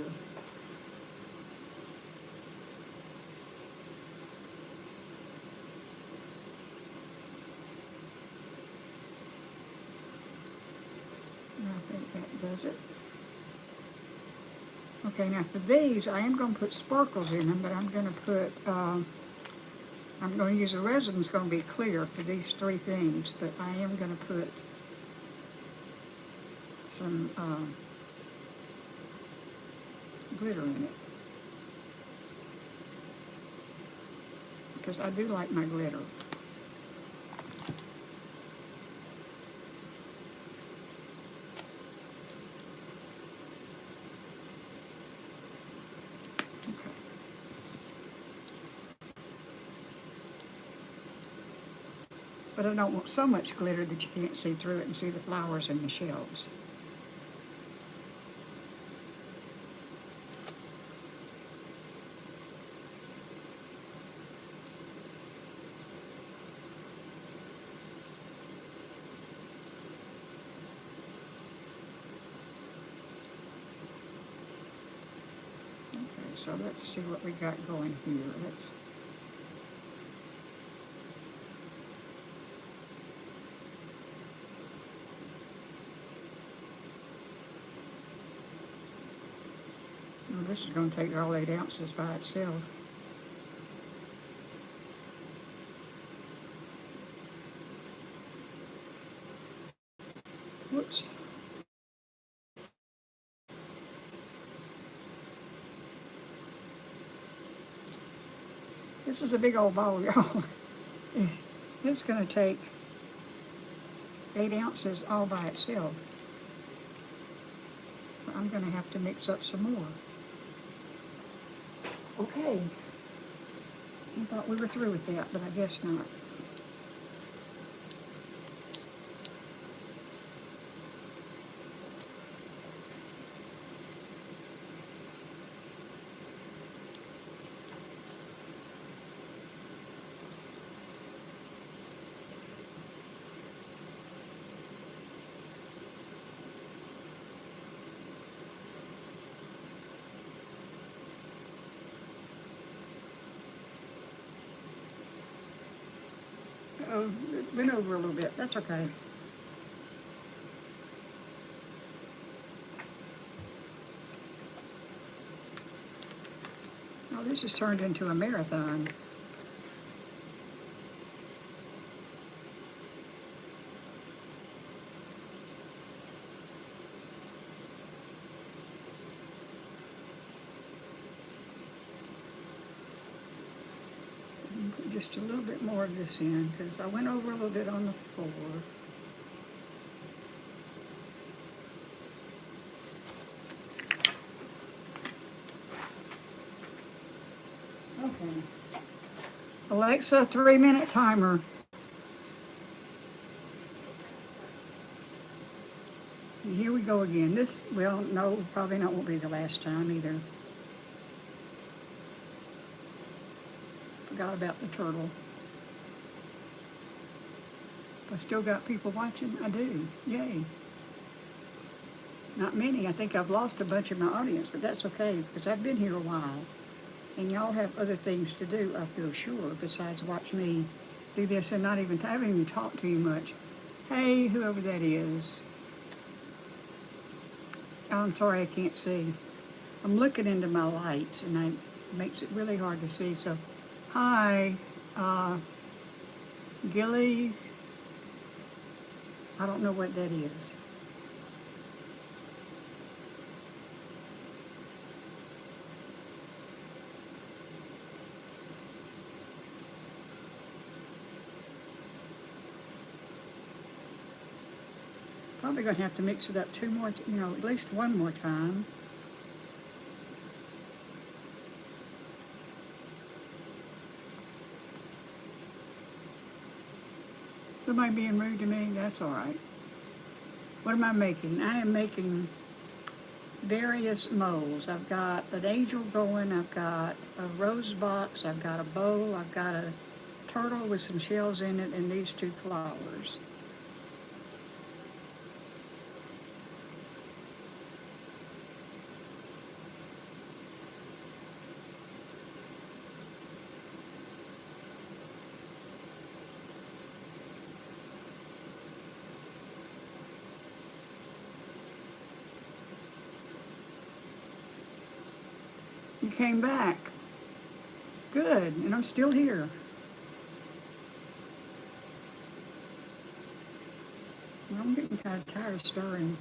I think that does it. Okay, now for these, I am going to put sparkles in them, but I'm going to put, I'm going to use the resin that's going to be clear for these three things, but I am going to put some glitter in it. Because I do like my glitter. But I don't want so much glitter that you can't see through it and see the flowers and the shells. Okay, so let's see what we got going here. This is going to take all 8 ounces by itself. Whoops. This is a big old ball, y'all. It's going to take 8 ounces all by itself. So I'm going to have to mix up some more. Okay. I thought we were through with that, but I guess not. Oh, it went over a little bit. That's okay. Oh, this has turned into a marathon. Put just a little bit more of this in because I went over a little bit on the floor. Okay. Alexa, 3-minute timer. Here we go again. This, well, no, probably not won't be the last time either. Forgot about the turtle. I still got people watching? I do. Yay. Not many. I think I've lost a bunch of my audience, but that's okay because I've been here a while. And y'all have other things to do, I feel sure, besides watch me do this and I haven't even talked to you much. Hey, whoever that is. Oh, I'm sorry I can't see. I'm looking into my lights and it makes it really hard to see. So, hi, Gillies. I don't know what that is. Probably going to have to mix it up two more, at least one more time. Somebody being rude to me, that's all right. What am I making? I am making various molds. I've got an angel going, I've got a rose box, I've got a bow, I've got a turtle with some shells in it, and these two flowers. You came back. Good, and I'm still here. I'm getting kind of tired of stirring.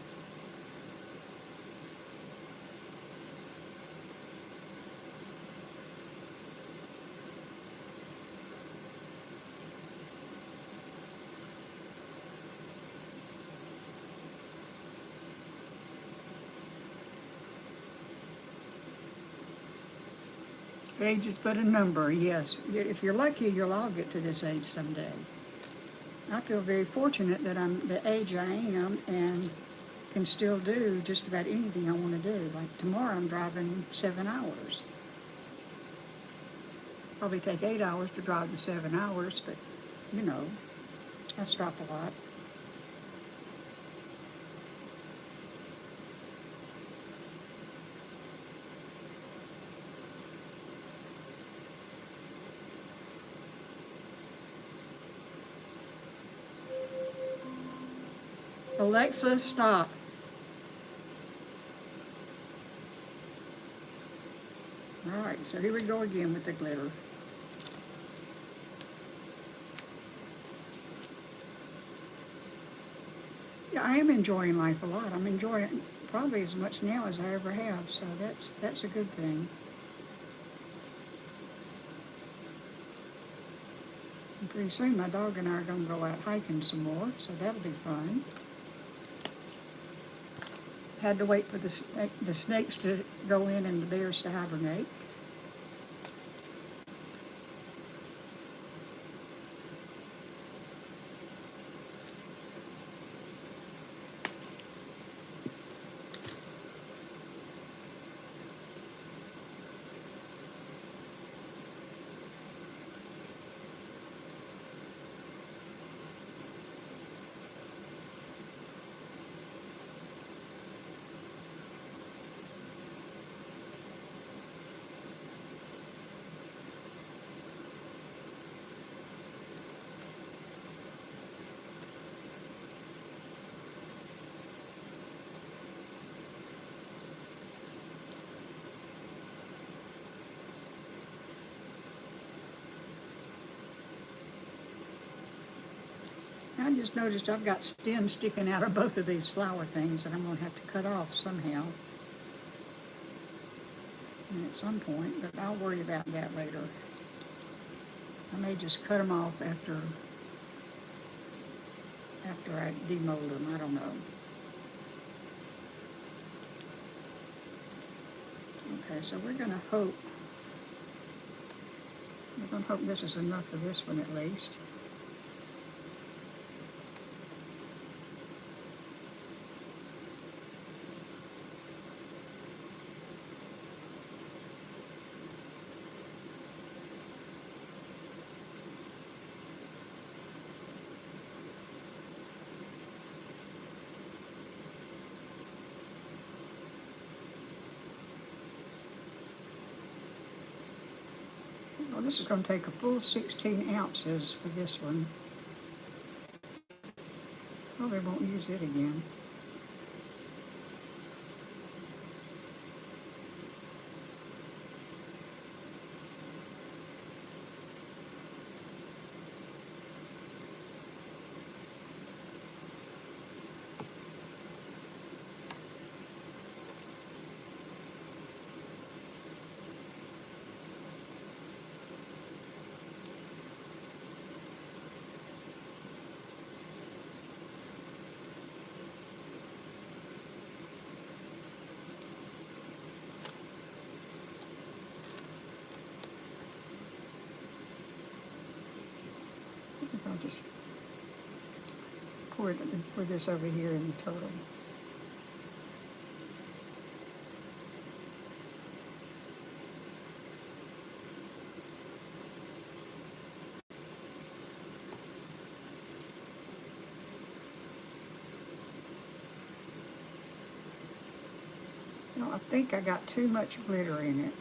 Age is but a number, yes. If you're lucky, you'll all get to this age someday. I feel very fortunate that I'm the age I am and can still do just about anything I want to do. Like tomorrow I'm driving 7 hours. Probably take 8 hours to drive the 7 hours, but I stop a lot. Alexa, stop. All right, so here we go again with the glitter. Yeah, I am enjoying life a lot. I'm enjoying it probably as much now as I ever have, so that's a good thing. And pretty soon my dog and I are going to go out hiking some more, so that'll be fun. Had to wait for the snakes to go in and the bears to hibernate. I just noticed I've got stems sticking out of both of these flower things that I'm going to have to cut off somehow. And at some point, but I'll worry about that later. I may just cut them off after I demold them. I don't know. Okay, so we're going to hope this is enough for this one at least. Well, this is going to take a full 16 ounces for this one. Probably won't use it again. I'll just pour this over here in the total. I think I got too much glitter in it.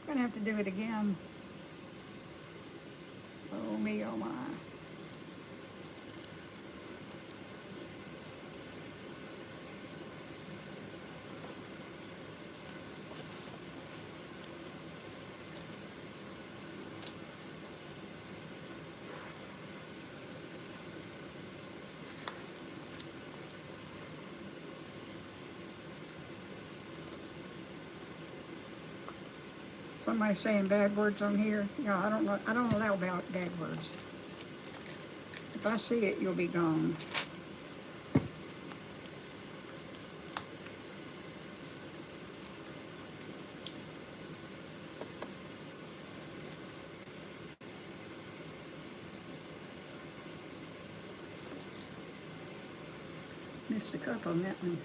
I'm gonna have to do it again. Oh me, oh my. Somebody saying bad words on here. Yeah, I don't allow bad words. If I see it, you'll be gone. missed the cup on that one.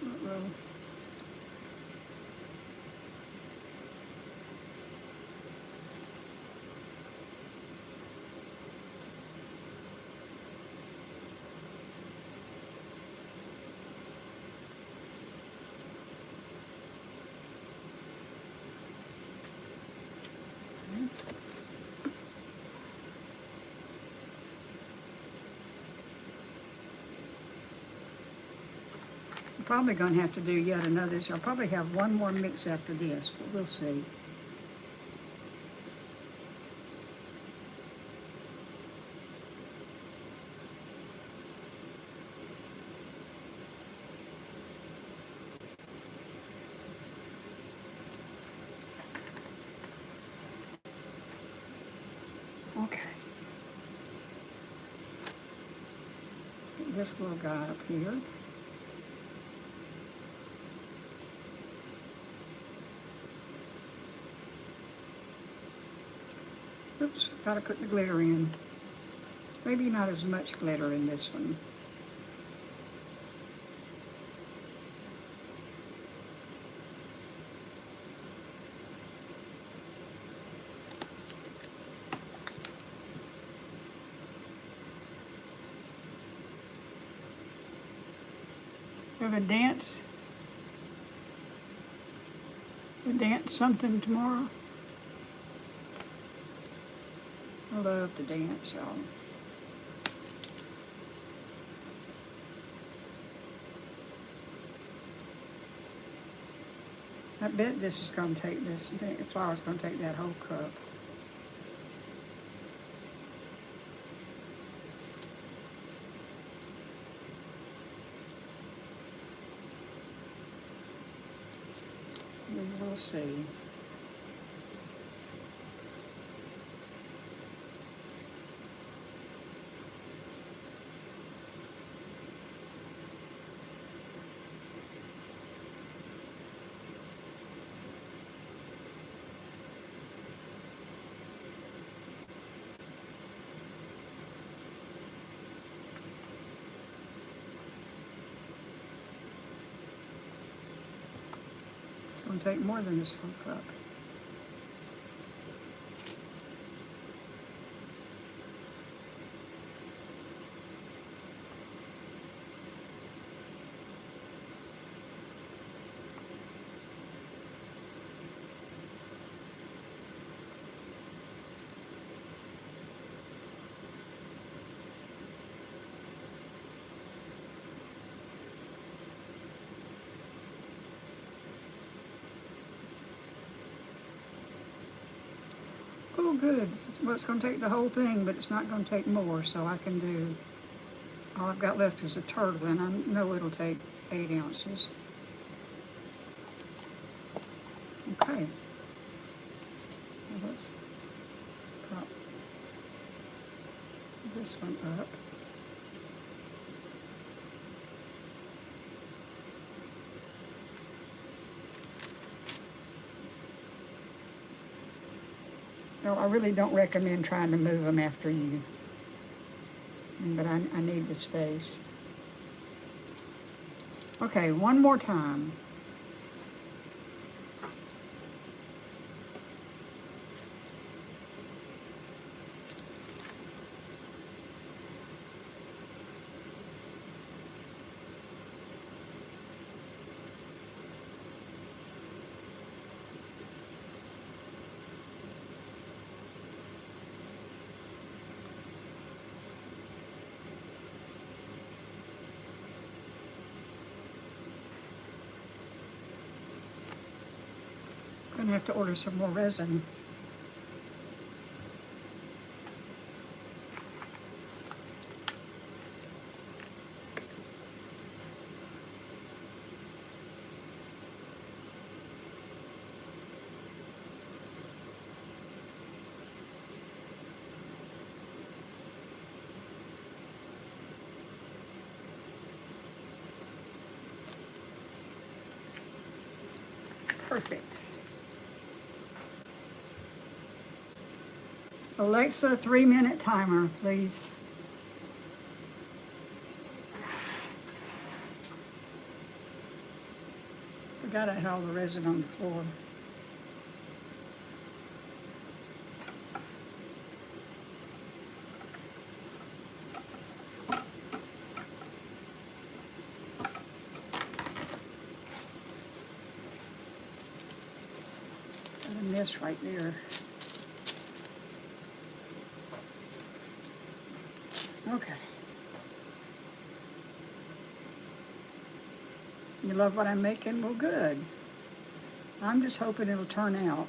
Uh-oh. I'm probably going to have to do yet another. So I'll probably have one more mix after this, but we'll see. Okay. Get this little guy up here. Oops, gotta put the glitter in. Maybe not as much glitter in this one. We have a dance something tomorrow. I love to dance, y'all. I bet this is going to take this, the flour's going to take that whole cup. We will see. It's going to take more than this whole cup. Oh, good. Well, it's going to take the whole thing, but it's not going to take more, so I can do, all I've got left is a turtle, and I know it'll take 8 ounces. Okay. Now let's prop this one up. No, I really don't recommend trying to move them after you, but I need the space. Okay, one more time. Gonna have to order some more resin. Perfect. Alexa, 3-minute timer, please. Forgot I had all the resin on the floor. Got a mess right there. Okay. You love what I'm making? Well, good. I'm just hoping it'll turn out.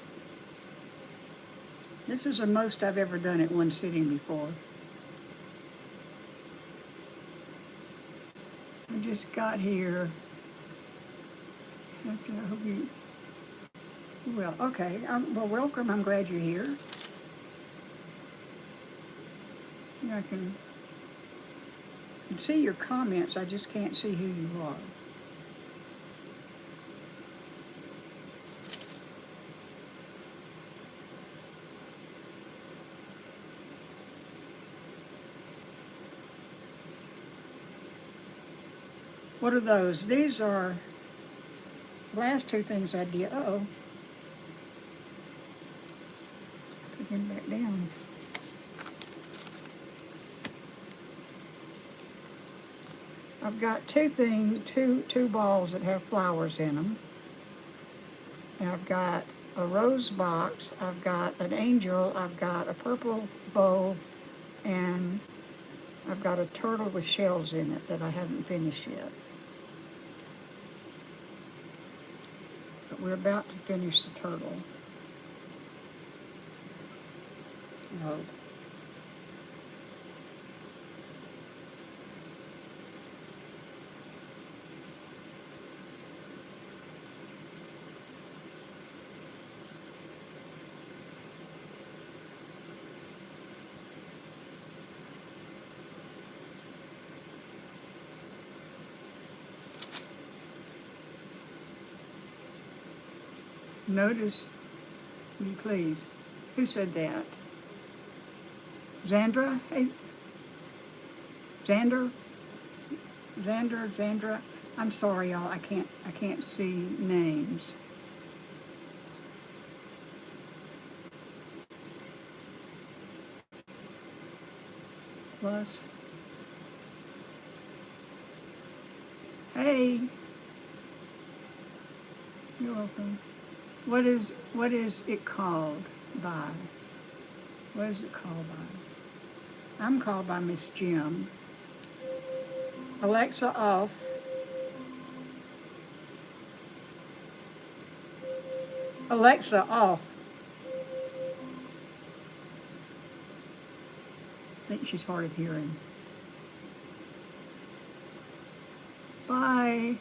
This is the most I've ever done at one sitting before. I just got here. I hope you, well, okay. Well, welcome. I'm glad you're here. Yeah, I can see your comments. I just can't see who you are. What are those? These are the last two things I did. Uh-oh. Put him back down. I've got two balls that have flowers in them. And I've got a rose box, I've got an angel, I've got a purple bow, and I've got a turtle with shells in it that I haven't finished yet. But we're about to finish the turtle. I hope. Notice, will you please, who said that? Zandra? Hey, Zandra? I'm sorry, y'all. I can't see names. Plus, hey, you're welcome. What is it called by? What is it called by? I'm called by Miss Jim. Alexa off. Alexa off. I think she's hard of hearing. Bye.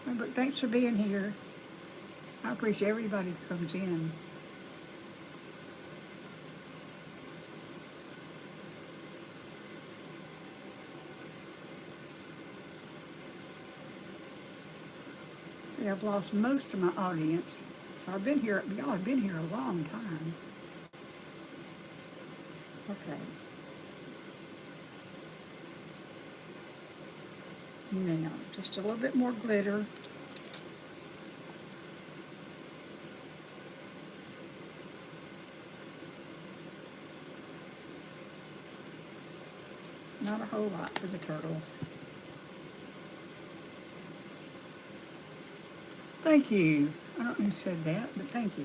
But thanks for being here. I appreciate everybody who comes in. See, I've lost most of my audience. So I've been here, y'all have been here a long time. Okay. Now, just a little bit more glitter. Not a whole lot for the turtle. Thank you. I don't know who said that, but thank you.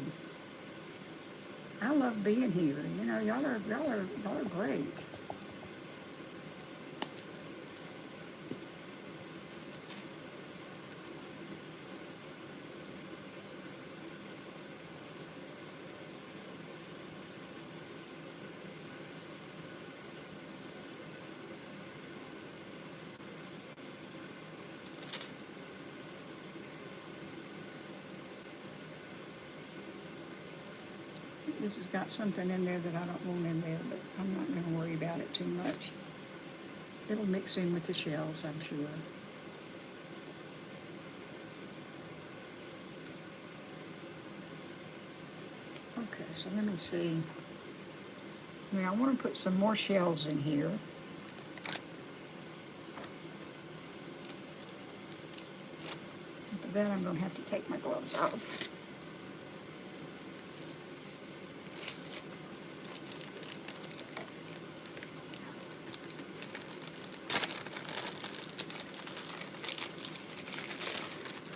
I love being here. You know, y'all are great. This has got something in there that I don't want in there, but I'm not going to worry about it too much. It'll mix in with the shells, I'm sure. Okay, so let me see. Now I want to put some more shells in here. Then I'm going to have to take my gloves off.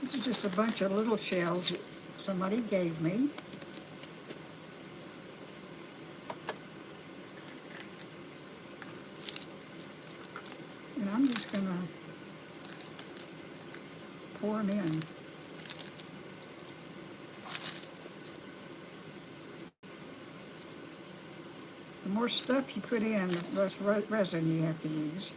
This is just a bunch of little shells that somebody gave me. And I'm just going to pour them in. The more stuff you put in, the less resin you have to use.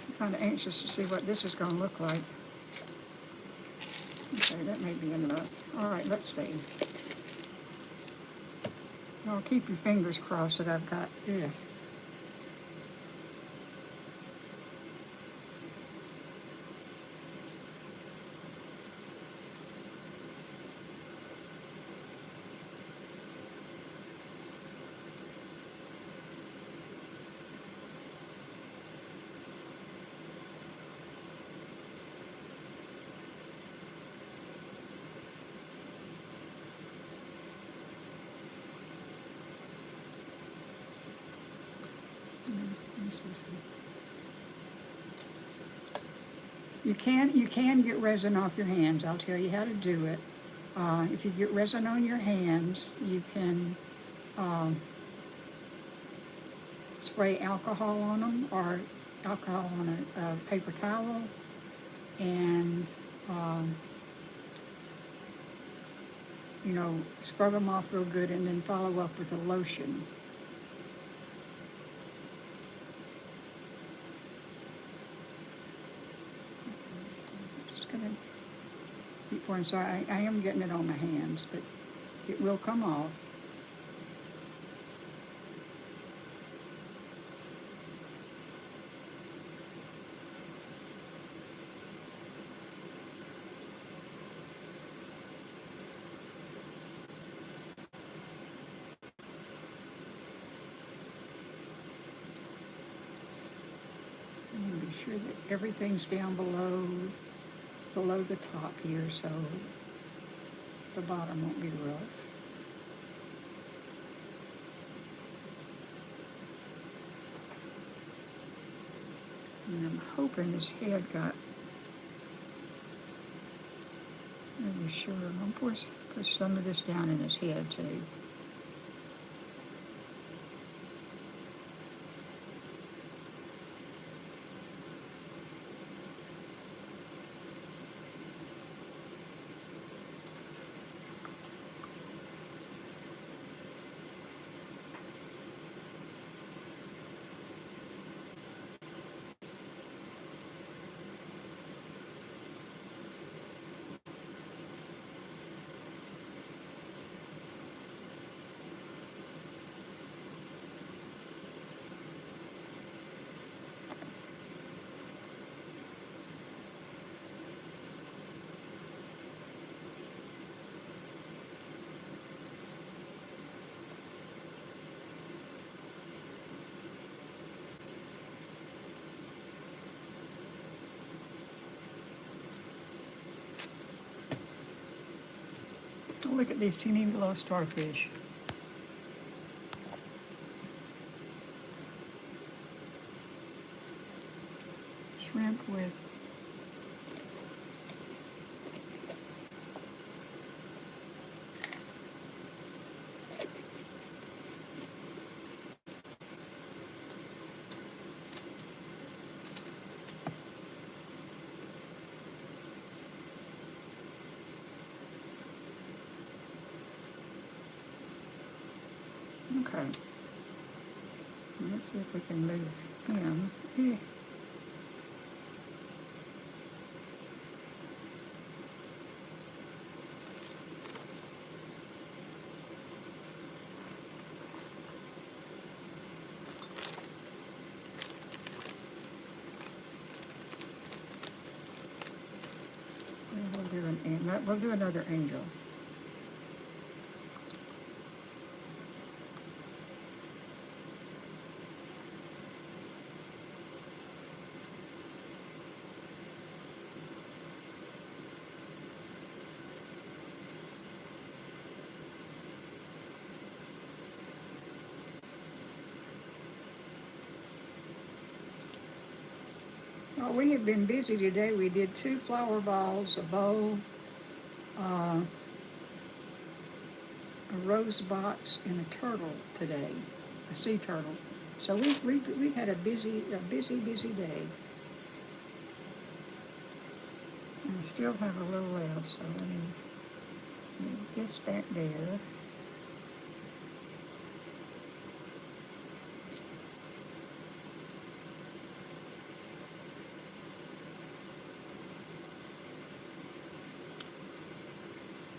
I'm kind of anxious to see what this is going to look like. Okay, that may be enough. All right, let's see. Well, keep your fingers crossed that I've got, yeah. You can get resin off your hands. I'll tell you how to do it. If you get resin on your hands, you can spray alcohol on them, or alcohol on a paper towel, and you know, scrub them off real good, and then follow up with a lotion. Keep pouring. So I am getting it on my hands, but it will come off. And be sure that everything's down below the top here, so the bottom won't be rough. And I'm hoping his head got, I'm not sure. I'm going to put some of this down in his head too. Oh, look at these teeny little starfish. Shrimp with okay. Let's see if we can move him. Yeah. we'll do another angel. Well, we have been busy today. We did 2 flower balls, a bow, a rose box, and a turtle today, a sea turtle. So we've had a busy day. And I still have a little left, so let me move this back there.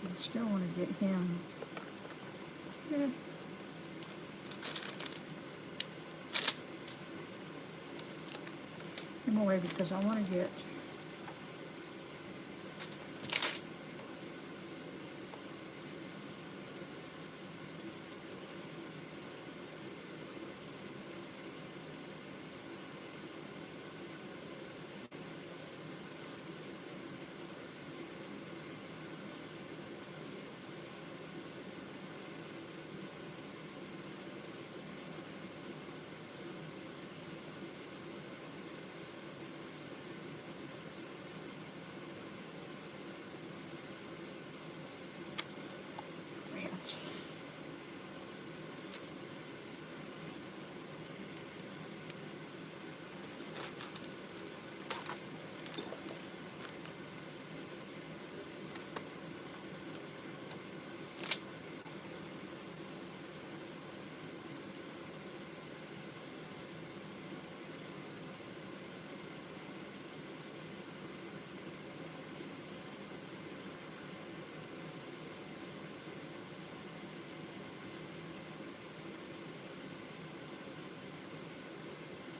I still want to get him. Yeah. Him away because I want to get.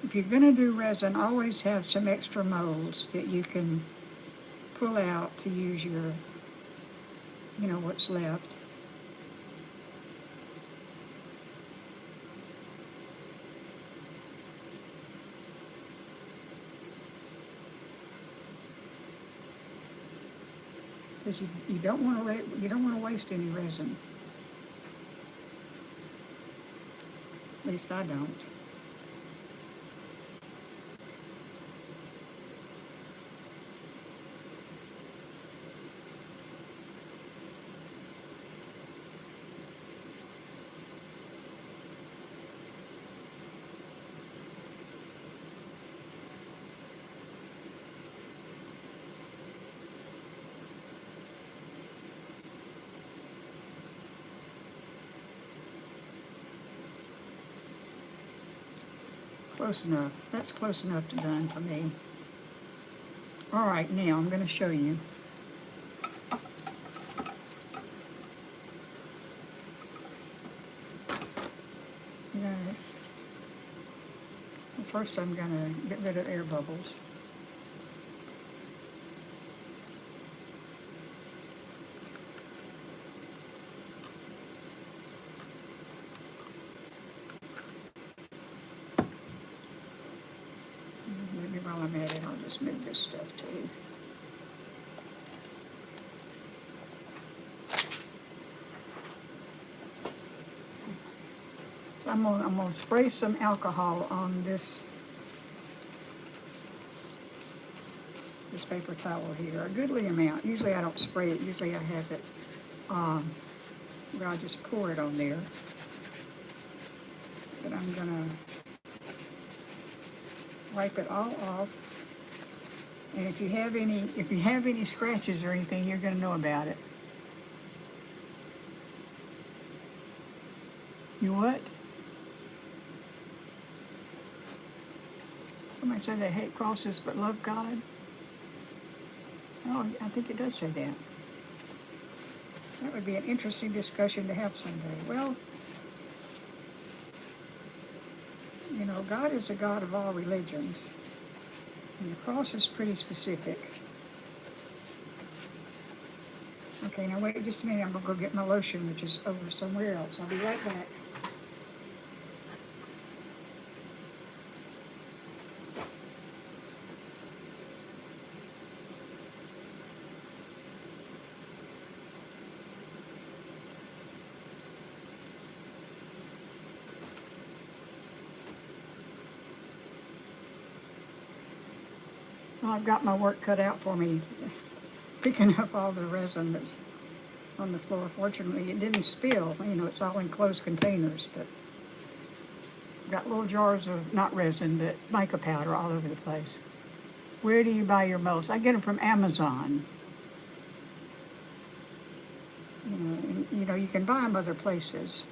If you're going to do resin, always have some extra molds that you can pull out to use your, what's left. Because you don't want to waste any resin. At least I don't. Close enough. That's close enough to done for me. All right, now I'm going to show you. First I'm going to get rid of air bubbles. Maybe while I'm at it, I'll just move this stuff too. So I'm gonna spray some alcohol on this paper towel here, a goodly amount. Usually I don't spray it. Usually I have it where I just pour it on there. But I'm gonna wipe it all off. And if you have any scratches or anything, you're gonna know about it. You what? Somebody said they hate crosses but love God. Oh, I think it does say that. That would be an interesting discussion to have someday. Well, God is a God of all religions. And the cross is pretty specific. Okay, now wait just a minute. I'm gonna go get my lotion, which is over somewhere else. I'll be right back. Well, I've got my work cut out for me, picking up all the resin that's on the floor. Fortunately, it didn't spill. You know, it's all in closed containers, but I've got little jars of, not resin, but mica powder all over the place. Where do you buy your most? I get them from Amazon. You know, you can buy them other places.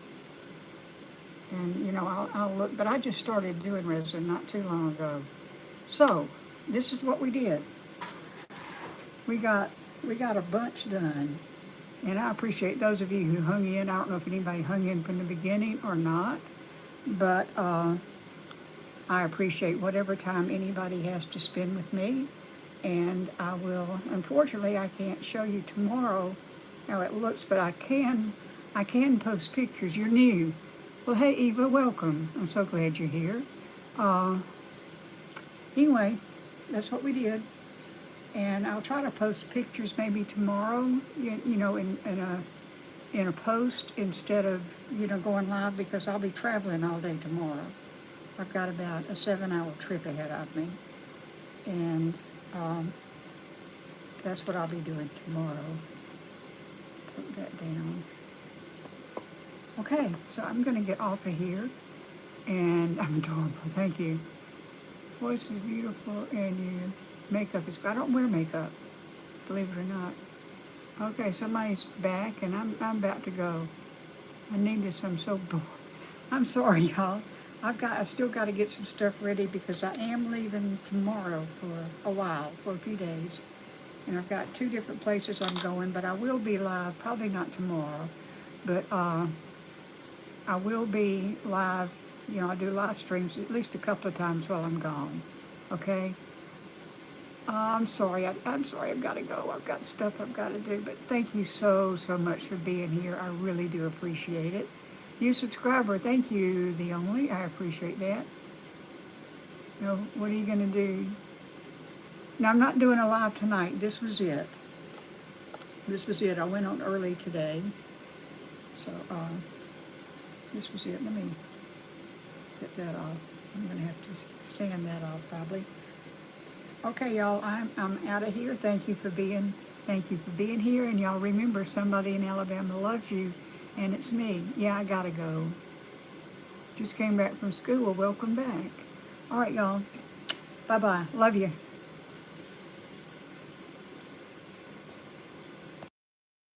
And, you know, I'll look, but I just started doing resin not too long ago. So, this is what we did. We got a bunch done. And I appreciate those of you who hung in. I don't know if anybody hung in from the beginning or not, but I appreciate whatever time anybody has to spend with me. And I will, unfortunately, I can't show you tomorrow how it looks, but I can post pictures. You're new. Well, hey, Eva, welcome. I'm so glad you're here. Anyway, that's what we did. And I'll try to post pictures maybe tomorrow, you know, in a post instead of, you know, going live, because I'll be traveling all day tomorrow. I've got about a 7-hour trip ahead of me. And that's what I'll be doing tomorrow. Put that down. Okay, so I'm going to get off of here. And I'm adorable, thank you. Voice is beautiful, and your makeup is, I don't wear makeup, believe it or not. Okay, somebody's back, and I'm about to go. I need this, I'm so bored. I'm sorry, y'all. I still got to get some stuff ready, because I am leaving tomorrow for a while, for a few days. And I've got 2 different places I'm going, but I will be live, probably not tomorrow, but I will be live. You know, I do live streams at least a couple of times while I'm gone, okay? I'm sorry, I'm sorry, I've got to go. I've got stuff I've got to do, but thank you so much for being here. I really do appreciate it. New subscriber, thank you, the only. I appreciate that. You know, what are you going to do? Now, I'm not doing a live tonight. This was it. This was it. I went on early today. So, this was it. Let me get that off. I'm going to have to sand that off probably. Okay, y'all, I'm out of here. Thank you for being here. And y'all remember, somebody in Alabama loves you, and it's me. Yeah, I gotta go. Just came back from school. Welcome back. All right, y'all. Bye-bye. Love you.